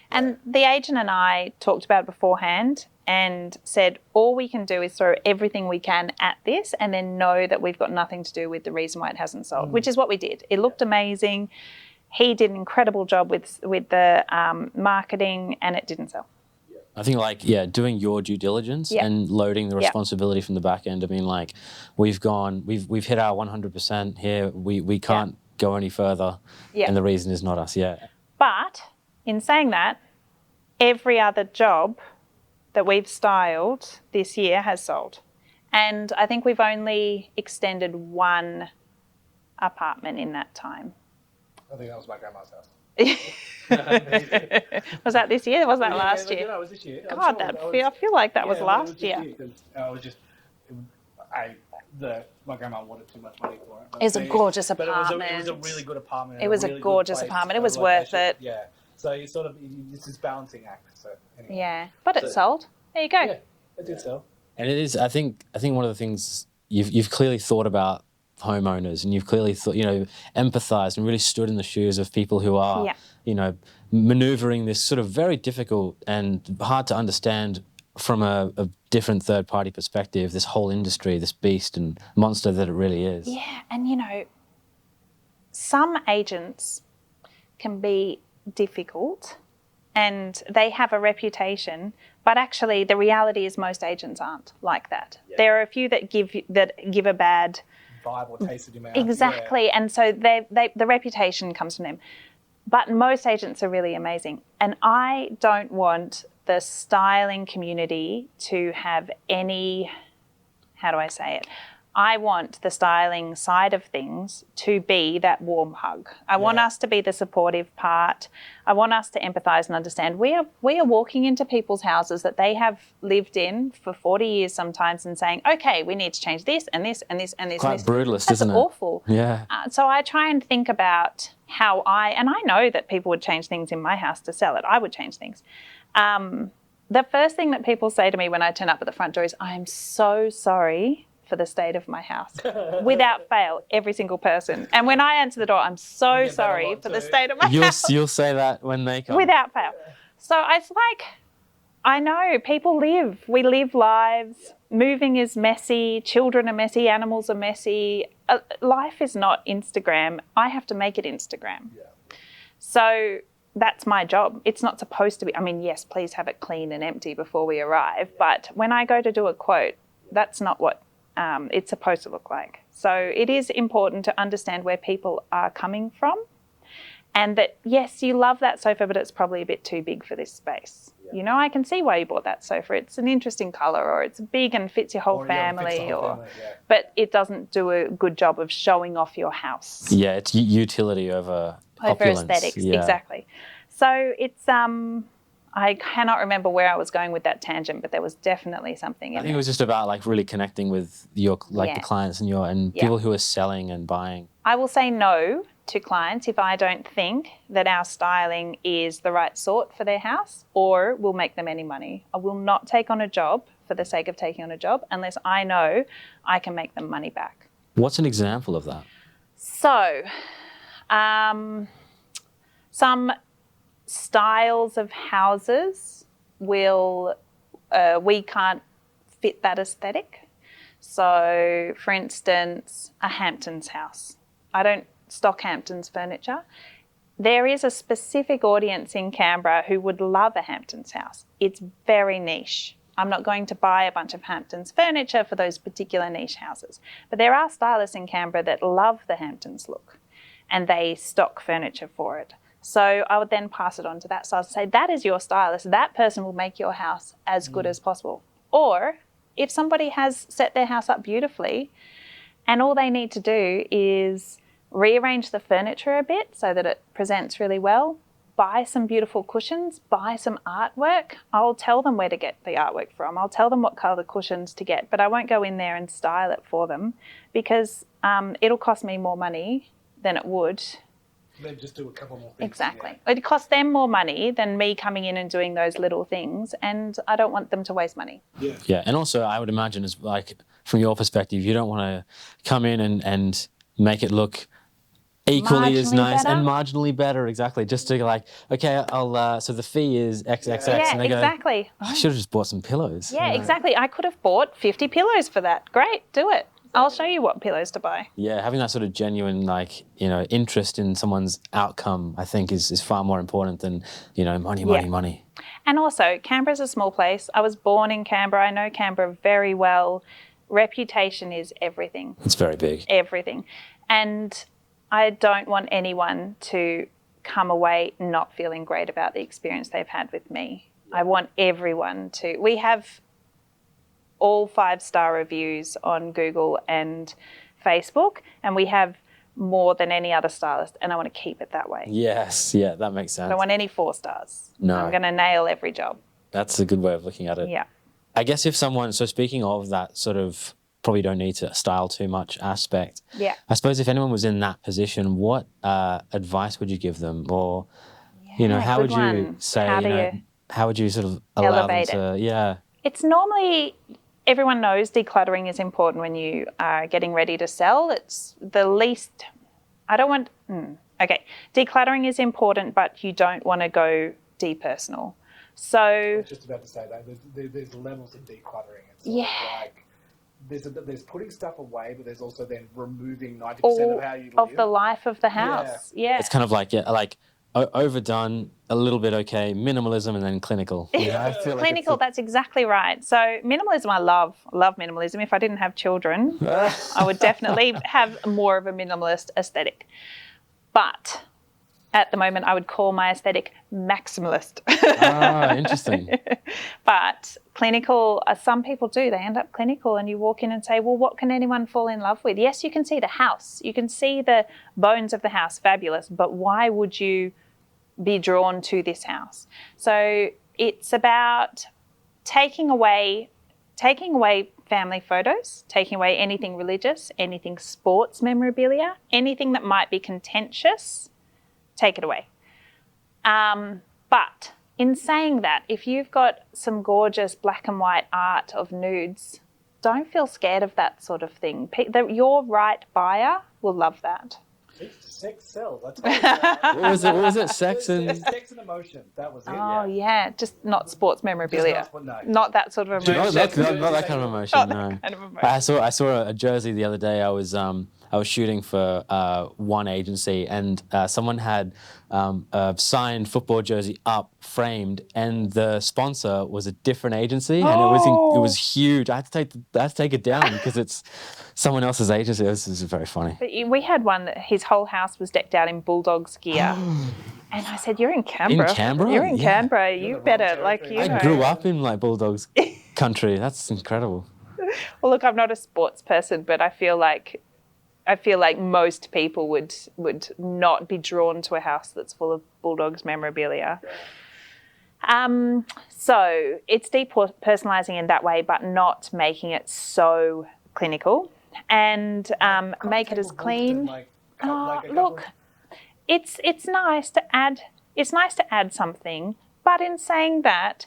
And the agent and I talked about it beforehand and said all we can do is throw everything we can at this and then know that we've got nothing to do with the reason why it hasn't sold, which is what we did. It looked amazing. He did an incredible job with the marketing, and it didn't sell. I think doing your due diligence and loading the responsibility from the back end. I mean, like we've hit our 100% here. We can't go any further, and the reason is not us. Yeah. But in saying that, every other job that we've styled this year has sold. And I think we've only extended one apartment in that time. I think that was my grandma's house. Was that this year or was that last year? No, it was this year. God, I feel like that was last year. My grandma wanted too much money for it. It was a gorgeous apartment. It was a really good apartment. It was a gorgeous apartment. It was worth it. Yeah. So it's this balancing act. So anyway. Yeah, but it sold. There you go. Yeah, it did sell. And it is. I think one of the things you've clearly thought about homeowners, and you've clearly thought, empathized and really stood in the shoes of people who are, maneuvering this sort of very difficult and hard to understand from a different third-party perspective, this whole industry, this beast and monster that it really is. Yeah, and you know, some agents can be difficult and they have a reputation, but actually the reality is most agents aren't like that. Yeah. There are a few that give a bad vibe or taste in your mouth. exactly, and so the reputation comes from them. But most agents are really amazing, and I don't want the styling community to have any, how do I say it? I want the styling side of things to be that warm hug. I want us to be the supportive part. I want us to empathise and understand. We are walking into people's houses that they have lived in for 40 years sometimes and saying, okay, we need to change this and this and this and this. Quite and this. brutalist, That's isn't it? awful. Yeah. So I try and think about how and I know that people would change things in my house to sell it. I would change things. The first thing that people say to me when I turn up at the front door is, I am so sorry for the state of my house. Without fail, every single person. And when I answer the door, I'm so sorry for the state of my house. You'll say that when they come. Without fail. So it's like, I know people we live lives. Moving is messy, children are messy, animals are messy. Life is not Instagram. I have to make it Instagram. Yeah. So that's my job. It's not supposed to be, I mean, yes, please have it clean and empty before we arrive. But when I go to do a quote, that's not what it's supposed to look like. So it is important to understand where people are coming from, and that, yes, you love that sofa, but it's probably a bit too big for this space. Yeah. You know, I can see why you bought that sofa. It's an interesting colour, or it's big and fits your whole family, but it doesn't do a good job of showing off your house. Yeah, it's utility over opulence. Aesthetics, yeah. Exactly. So it's I cannot remember where I was going with that tangent, but there was definitely something in I think it was just about like really connecting with your the clients and people who are selling and buying. I will say no to clients if I don't think that our styling is the right sort for their house or will make them any money. I will not take on a job for the sake of taking on a job unless I know I can make them money back. What's an example of that? So, some styles of houses we can't fit that aesthetic. So, for instance, a Hamptons house. I don't stock Hamptons furniture. There is a specific audience in Canberra who would love a Hamptons house. It's very niche. I'm not going to buy a bunch of Hamptons furniture for those particular niche houses. But there are stylists in Canberra that love the Hamptons look, and they stock furniture for it. So I would then pass it on to that stylist and say, that is your stylist. That person will make your house as good as possible. Or if somebody has set their house up beautifully and all they need to do is rearrange the furniture a bit so that it presents really well, buy some beautiful cushions, buy some artwork. I'll tell them where to get the artwork from. I'll tell them what colour cushions to get, but I won't go in there and style it for them because it'll cost me more money than it would. Then just do a couple more things. Exactly. Yeah. It costs them more money than me coming in and doing those little things, and I don't want them to waste money. Yeah. Yeah, and also I would imagine, as like from your perspective, you don't want to come in and make it look equally as nice and marginally better. Exactly. Just to like, okay, I'll so the fee is XXX. Yeah, and they exactly. Go, I should have just bought some pillows. Yeah, exactly. I could have bought 50 pillows for that. Great, do it. I'll show you what pillows to buy. Yeah, having that sort of genuine, like, interest in someone's outcome, I think is far more important than, money. And also, Canberra's a small place. I was born in Canberra. I know Canberra very well. Reputation is everything. It's very big. Everything. And I don't want anyone to come away not feeling great about the experience they've had with me. I want everyone to. We have all 5-star reviews on Google and Facebook, and we have more than any other stylist, and I want to keep it that way. Yes, yeah, that makes sense. I don't want any 4 stars. No. I'm going to nail every job. That's a good way of looking at it. Yeah. I guess if someone, so speaking of that sort of probably don't need to style too much aspect, yeah. I suppose if anyone was in that position, what advice would you give them? Or, how would you say, how would you sort of allow them to, It's normally... Everyone knows decluttering is important when you are getting ready to sell. It's the least, decluttering is important, but you don't want to go depersonal. So I was just about to say that there's levels of decluttering. It's sort of like there's putting stuff away, but there's also then removing 90% of how you live. Of the life of the house. Yeah. It's kind of like overdone, a little bit okay, minimalism, and then clinical. Yeah, I feel like Clinical, that's exactly right. So minimalism, I love minimalism. If I didn't have children, I would definitely have more of a minimalist aesthetic. But at the moment, I would call my aesthetic maximalist. Ah, interesting. But clinical, some people do. They end up clinical, and you walk in and say, well, what can anyone fall in love with? Yes, you can see the house. You can see the bones of the house, fabulous. But why would you be drawn to this house? So it's about taking away family photos, taking away anything religious, anything sports memorabilia, anything that might be contentious, take it away. But in saying that, if you've got some gorgeous black and white art of nudes, don't feel scared of that sort of thing. Your right buyer will love that. Sex sells. What was it? Sex and emotion. That was it. Oh yeah, just not sports memorabilia. No. Not that sort of emotion. not that kind of emotion. Not No. that kind of emotion. I saw a jersey the other day. I was shooting for one agency, and someone had a signed football jersey up, framed, and the sponsor was a different agency, and it was huge. I had to take it down because it's someone else's agency. This is very funny. But we had one that his whole house was decked out in Bulldogs gear. And I said, you're in Canberra. In Canberra? You're in Yeah. Canberra. You better, I grew up in Bulldogs country. That's incredible. Well, look, I'm not a sports person, but I feel like most people would not be drawn to a house that's full of Bulldogs memorabilia. So it's depersonalising in that way, but not making it so clinical, and make it as clean. Look, it's nice to add something, but in saying that,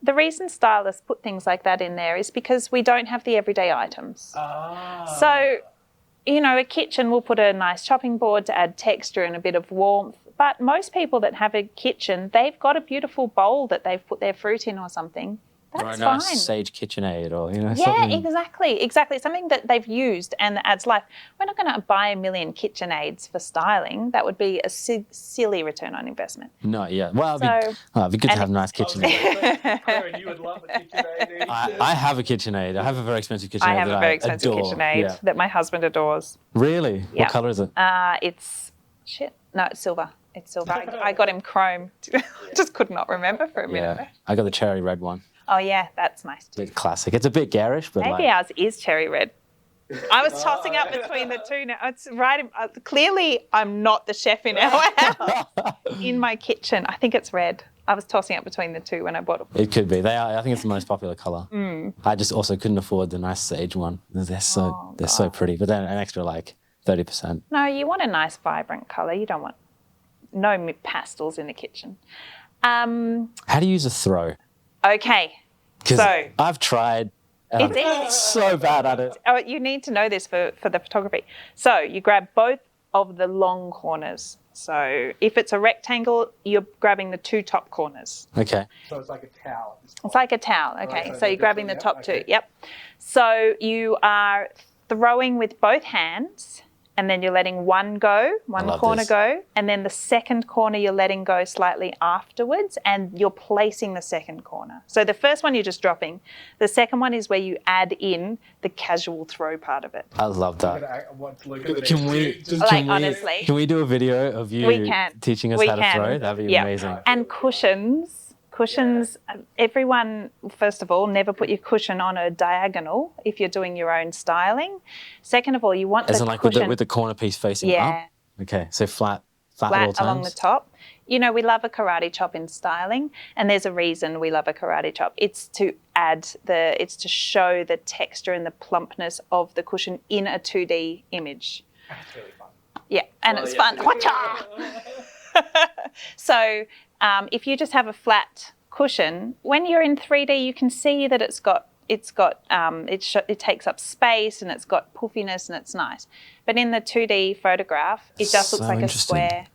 the reason stylists put things like that in there is because we don't have the everyday items. So, a kitchen will put a nice chopping board to add texture and a bit of warmth. But most people that have a kitchen, they've got a beautiful bowl that they've put their fruit in or something. That's or a fine. nice sage KitchenAid, or Yeah, something. exactly. Something that they've used and that adds life. We're not going to buy a million KitchenAids for styling. That would be a silly return on investment. No, yeah. Well, it'd be good to have a nice KitchenAid. You would love a KitchenAid. I have a KitchenAid. I have a very expensive KitchenAid. I have a very expensive adore. KitchenAid that my husband adores. Really? Yeah. What colour is it? It's silver. It's silver. I got him chrome. Just could not remember for a minute. Yeah, I got the cherry red one. Oh yeah, that's nice too. Bit classic. It's a bit garish, but Maybe ours is cherry red. I was tossing up between the two now. It's right. Clearly, I'm not the chef in our house. In my kitchen, I think it's red. I was tossing up between the two when I bought it. It could be. I think it's the most popular colour. I just also couldn't afford the nice sage one. They're so pretty. But then an extra 30%. No, you want a nice, vibrant colour. You don't want no pastels in the kitchen. How do you use a throw? Okay, Because so I've tried. And I'm so bad at it. oh, you need to know this for the photography. So you grab both of the long corners. So if it's a rectangle, you're grabbing the two top corners. Okay. So it's like a towel. It's like a towel, okay. Right, so you're grabbing the top two, yep. So you are throwing with both hands, and then you're letting one corner go, and then the second corner you're letting go slightly afterwards, and you're placing the second corner. So the first one you're just dropping. The second one is where you add in the casual throw part of it. I love that. Honestly. Can we do a video of you teaching us how to throw? That'd be amazing. And cushions, everyone, first of all, never put your cushion on a diagonal if you're doing your own styling. Second of all, you want As the in cushion... with the corner piece facing up? Okay, so flat at all times? along the top. We love a karate chop in styling, and there's a reason we love a karate chop. It's to show the texture and the plumpness of the cushion in a 2D image. That's really fun. Yeah, and it's fun. Watcha! So if you just have a flat cushion, when you're in 3D, you can see that it takes up space and it's got puffiness and it's nice. But in the 2D photograph, it just looks like a square.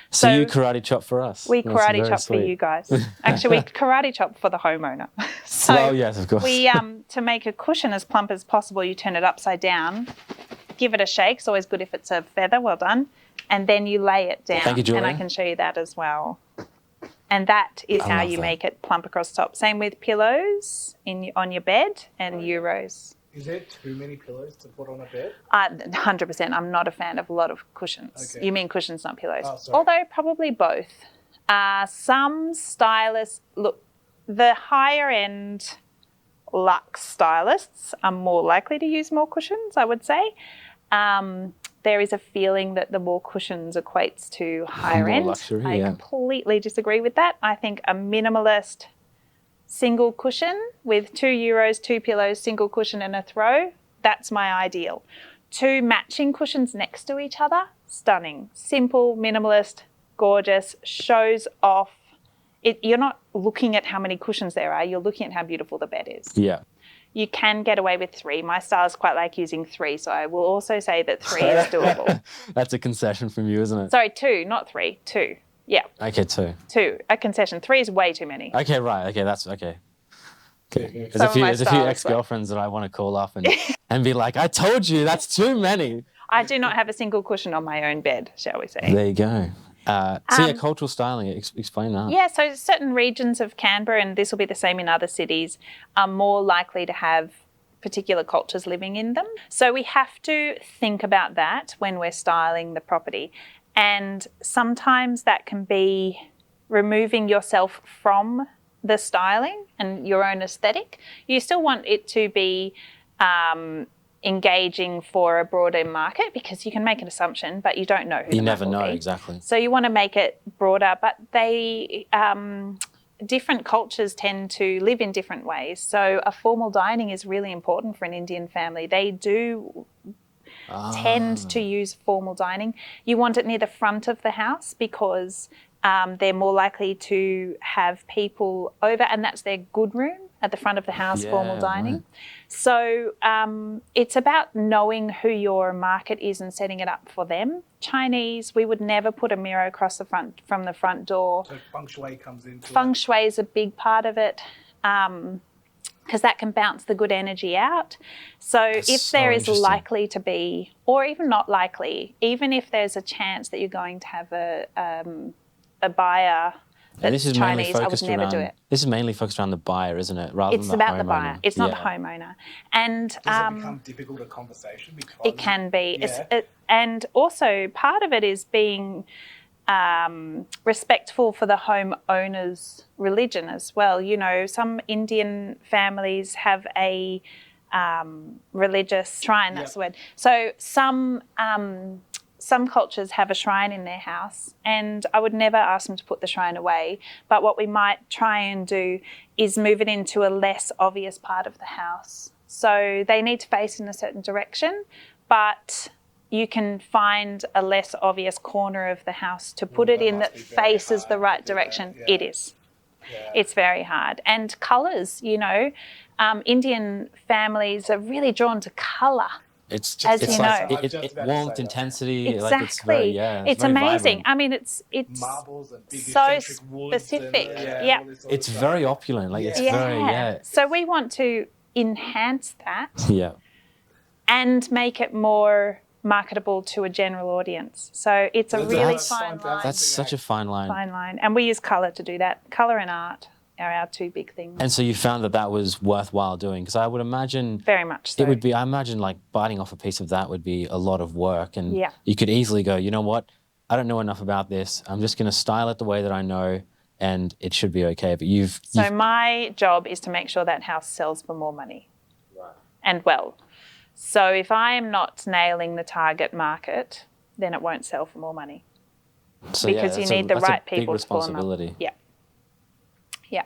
So you karate chop for us. We That's karate very chop for sweet. you guys. Actually, we karate chop for the homeowner. So well, yes, of course. we to make a cushion as plump as possible, you turn it upside down, give it a shake. It's always good if it's a feather. Well done. And then you lay it down. Thank you, Julia. And I can show you that as well. And that is how love you that. make it plump across the top. Same with pillows on your bed and euros. Is there too many pillows to put on a bed? 100%. I'm not a fan of a lot of cushions. Okay. You mean cushions, not pillows. Oh, sorry. Although probably both. Some stylists, look, the higher end luxe stylists are more likely to use more cushions, I would say. There is a feeling that the more cushions equates to higher More end. luxury, I yeah. completely disagree with that. I think a minimalist single cushion with €2, 2 pillows, single cushion and a throw, that's my ideal. 2 matching cushions next to each other, stunning. Simple, minimalist, gorgeous, shows off. You're not looking at how many cushions there are, you're looking at how beautiful the bed is. Yeah. You can get away with 3. My stylists quite like using 3, so I will also say that 3 is doable. That's a concession from you, isn't it? Sorry, 2, not 3, 2. Yeah, Okay, 2. 2. A concession. 3 is way too many. Okay, right. Okay, that's okay. There's Some of my there's a few stylists, ex-girlfriends that I want to call up and be like, I told you, that's too many. I do not have a single cushion on my own bed, shall we say. There you go. So yeah, cultural styling, explain that. Yeah, so certain regions of Canberra, and this will be the same in other cities, are more likely to have particular cultures living in them. So we have to think about that when we're styling the property. And sometimes that can be removing yourself from the styling and your own aesthetic. You still want it to be engaging for a broader market because you can make an assumption, but you don't know who You the never market will know, be. exactly. So you want to make it broader, but they different cultures tend to live in different ways. So a formal dining is really important for an Indian family. They do tend to use formal dining. You want it near the front of the house because they're more likely to have people over, and that's their good room at the front of the house, formal dining. Right. So it's about knowing who your market is and setting it up for them. Chinese, we would never put a mirror across the front from the front door. So feng shui comes into Feng it. shui is a big part of it because that can bounce the good energy out. So That's if so there is interesting. likely to be, or even not likely, even if there's a chance that you're going to have a buyer And that's this is mainly Chinese, I would focused never around. do it. This is mainly focused around the buyer, isn't it? Rather It's than the about the homeowner. buyer. It's not the Yeah. homeowner. And Does it become difficult a conversation? Because it can be. Yeah. And also part of it is being respectful for the homeowner's religion as well. You know, some Indian families have a religious shrine, that's the word. So some cultures have a shrine in their house, and I would never ask them to put the shrine away. But what we might try and do is move it into a less obvious part of the house. So they need to face in a certain direction, but you can find a less obvious corner of the house to put it that in must that be very faces the hard right to do that, direction. yeah. It is. Yeah. It's very hard. And colours, you know, Indian families are really drawn to colour. It's As it's you like know. I was just about to warmth, say that. intensity. Exactly. Like it's very, yeah, it's very amazing. vibrant. I mean, it's Marbles and big so eccentric woods specific. And, Yeah. all this sort of It's stuff. very opulent. Like it's Yeah. very, yeah. So we want to enhance that Yeah. and make it more marketable to a general audience. So it's a That's really a fine line. That's such a fine line. Fine line. And we use colour to do that. Colour and art are our two big things. And so you found that that was worthwhile doing, because I would imagine Very much so. it would be. I imagine like biting off a piece of that would be a lot of work, and Yeah. you could easily go, you know what, I don't know enough about this. I'm just going to style it the way that I know, and it should be okay. But you've So my job is to make sure that house sells for more money. Right. And well. So if I am not nailing the target market, then it won't sell for more money. so, yeah, because you that's need the that's right a big people to pull them up. responsibility. Yeah. Yeah,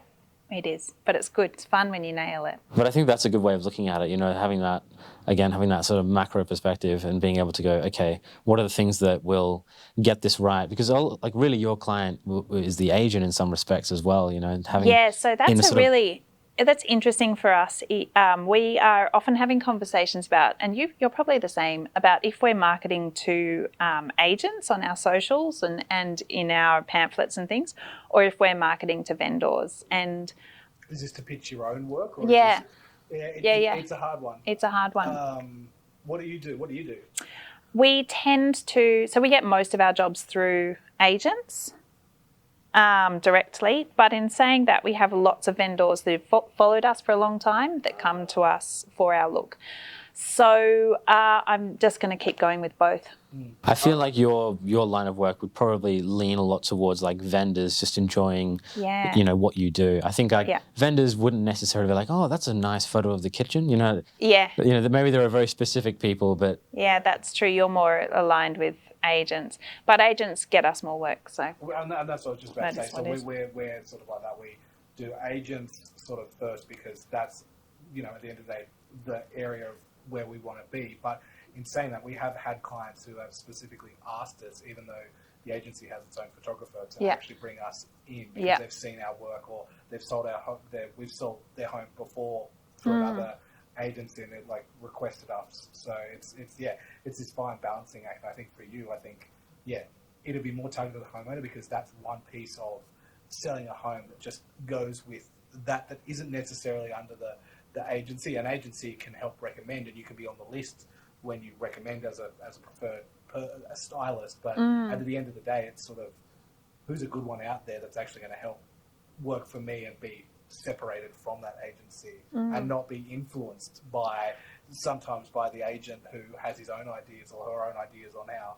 it is. But it's good. It's fun when you nail it. But I think that's a good way of looking at it, you know, having that sort of macro perspective and being able to go, okay, what are the things that will get this right? Because really your client is the agent in some respects as well, you know, and having Yeah, so in that's a sort of- really that's interesting for us. We are often having conversations about, and you're probably the same, about if we're marketing to agents on our socials and in our pamphlets and things, or if we're marketing to vendors. And is this to pitch your own work? Or yeah. It's a hard one. It's a hard one. What do you do? We tend to, so we get most of our jobs through agents. Directly, but in saying that, we have lots of vendors that have followed us for a long time that come to us for our look. So I'm just going to keep going with both. I feel like your line of work would probably lean a lot towards like vendors just enjoying, what you do. I think vendors wouldn't necessarily be like, oh, that's a nice photo of the kitchen, Yeah. Maybe there are very specific people, but yeah, that's true. You're more aligned with agents, but agents get us more work. So and that's what I was just about to say. So we're sort of like that. We do agents sort of first because that's at the end of the day the area of where we want to be. But in saying that, we have had clients who have specifically asked us, even though the agency has its own photographer, to actually bring us in because they've seen our work or they've sold our home. We've sold their home before through another agency and they've like requested us. So it's this fine balancing act. I think for you, it'll be more targeted at the homeowner because that's one piece of selling a home that just goes with that isn't necessarily under the agency. An agency can help recommend and you can be on the list when you recommend as a preferred a stylist, but at the end of the day, it's sort of who's a good one out there that's actually going to help work for me and be separated from that agency and not be influenced sometimes by the agent who has his own ideas or her own ideas on how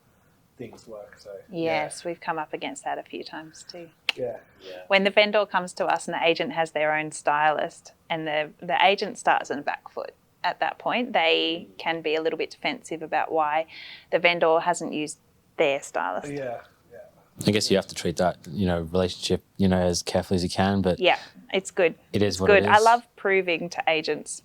things work. So yes, we've come up against that a few times too. Yeah. When the vendor comes to us and the agent has their own stylist and the agent starts on the back foot, at that point they can be a little bit defensive about why the vendor hasn't used their stylist. Yeah. I guess you have to treat that, relationship, as carefully as you can. But yeah, it's good. It's good. It is. I love proving to agents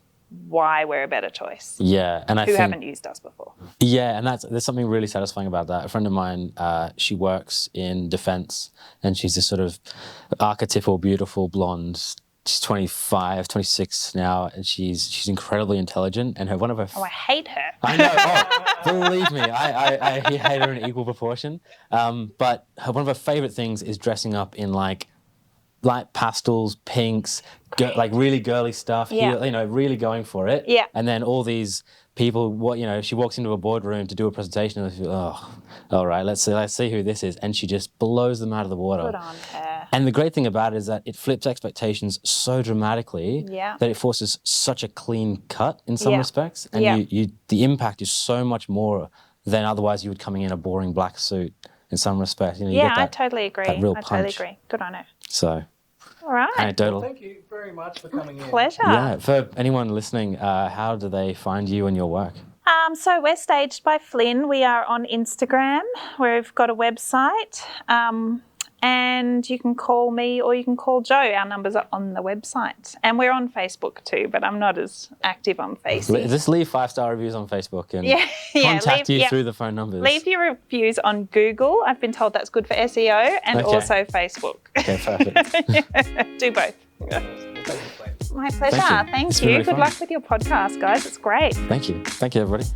why we're a better choice. Yeah, and who haven't used us before. Yeah, and there's something really satisfying about that. A friend of mine, she works in defence, and she's this sort of archetypal, beautiful blonde. She's 25, 26 now, and she's incredibly intelligent. And one of her... Oh, I hate her. I know. Oh, believe me, I hate her in equal proportion. But one of her favourite things is dressing up in like light pastels, pinks, like really girly stuff. Yeah. Really going for it. Yeah. And then all these people, she walks into a boardroom to do a presentation, and they feel, oh, all right, let's see who this is, and she just blows them out of the water. Good on her. And the great thing about it is that it flips expectations so dramatically that it forces such a clean cut in some respects, and the impact is so much more than otherwise you would coming in a boring black suit in some respects. You get that, I totally agree. That real I punch. totally agree. Good on her. So, all right. Anecdotal. Well, thank you very much for coming in. Pleasure. Yeah. For anyone listening, how do they find you and your work? So we're Staged by Flynn. We are on Instagram. We've got a website. And you can call me or you can call Joe. Our numbers are on the website. And we're on Facebook too, but I'm not as active on Facebook. Just leave 5-star reviews on Facebook and contact you through the phone numbers. Leave your reviews on Google. I've been told that's good for SEO, and also Facebook. Okay, perfect. Do both. My pleasure. Thank you. Really Good fun. luck with your podcast, guys. It's great. Thank you. Thank you, everybody.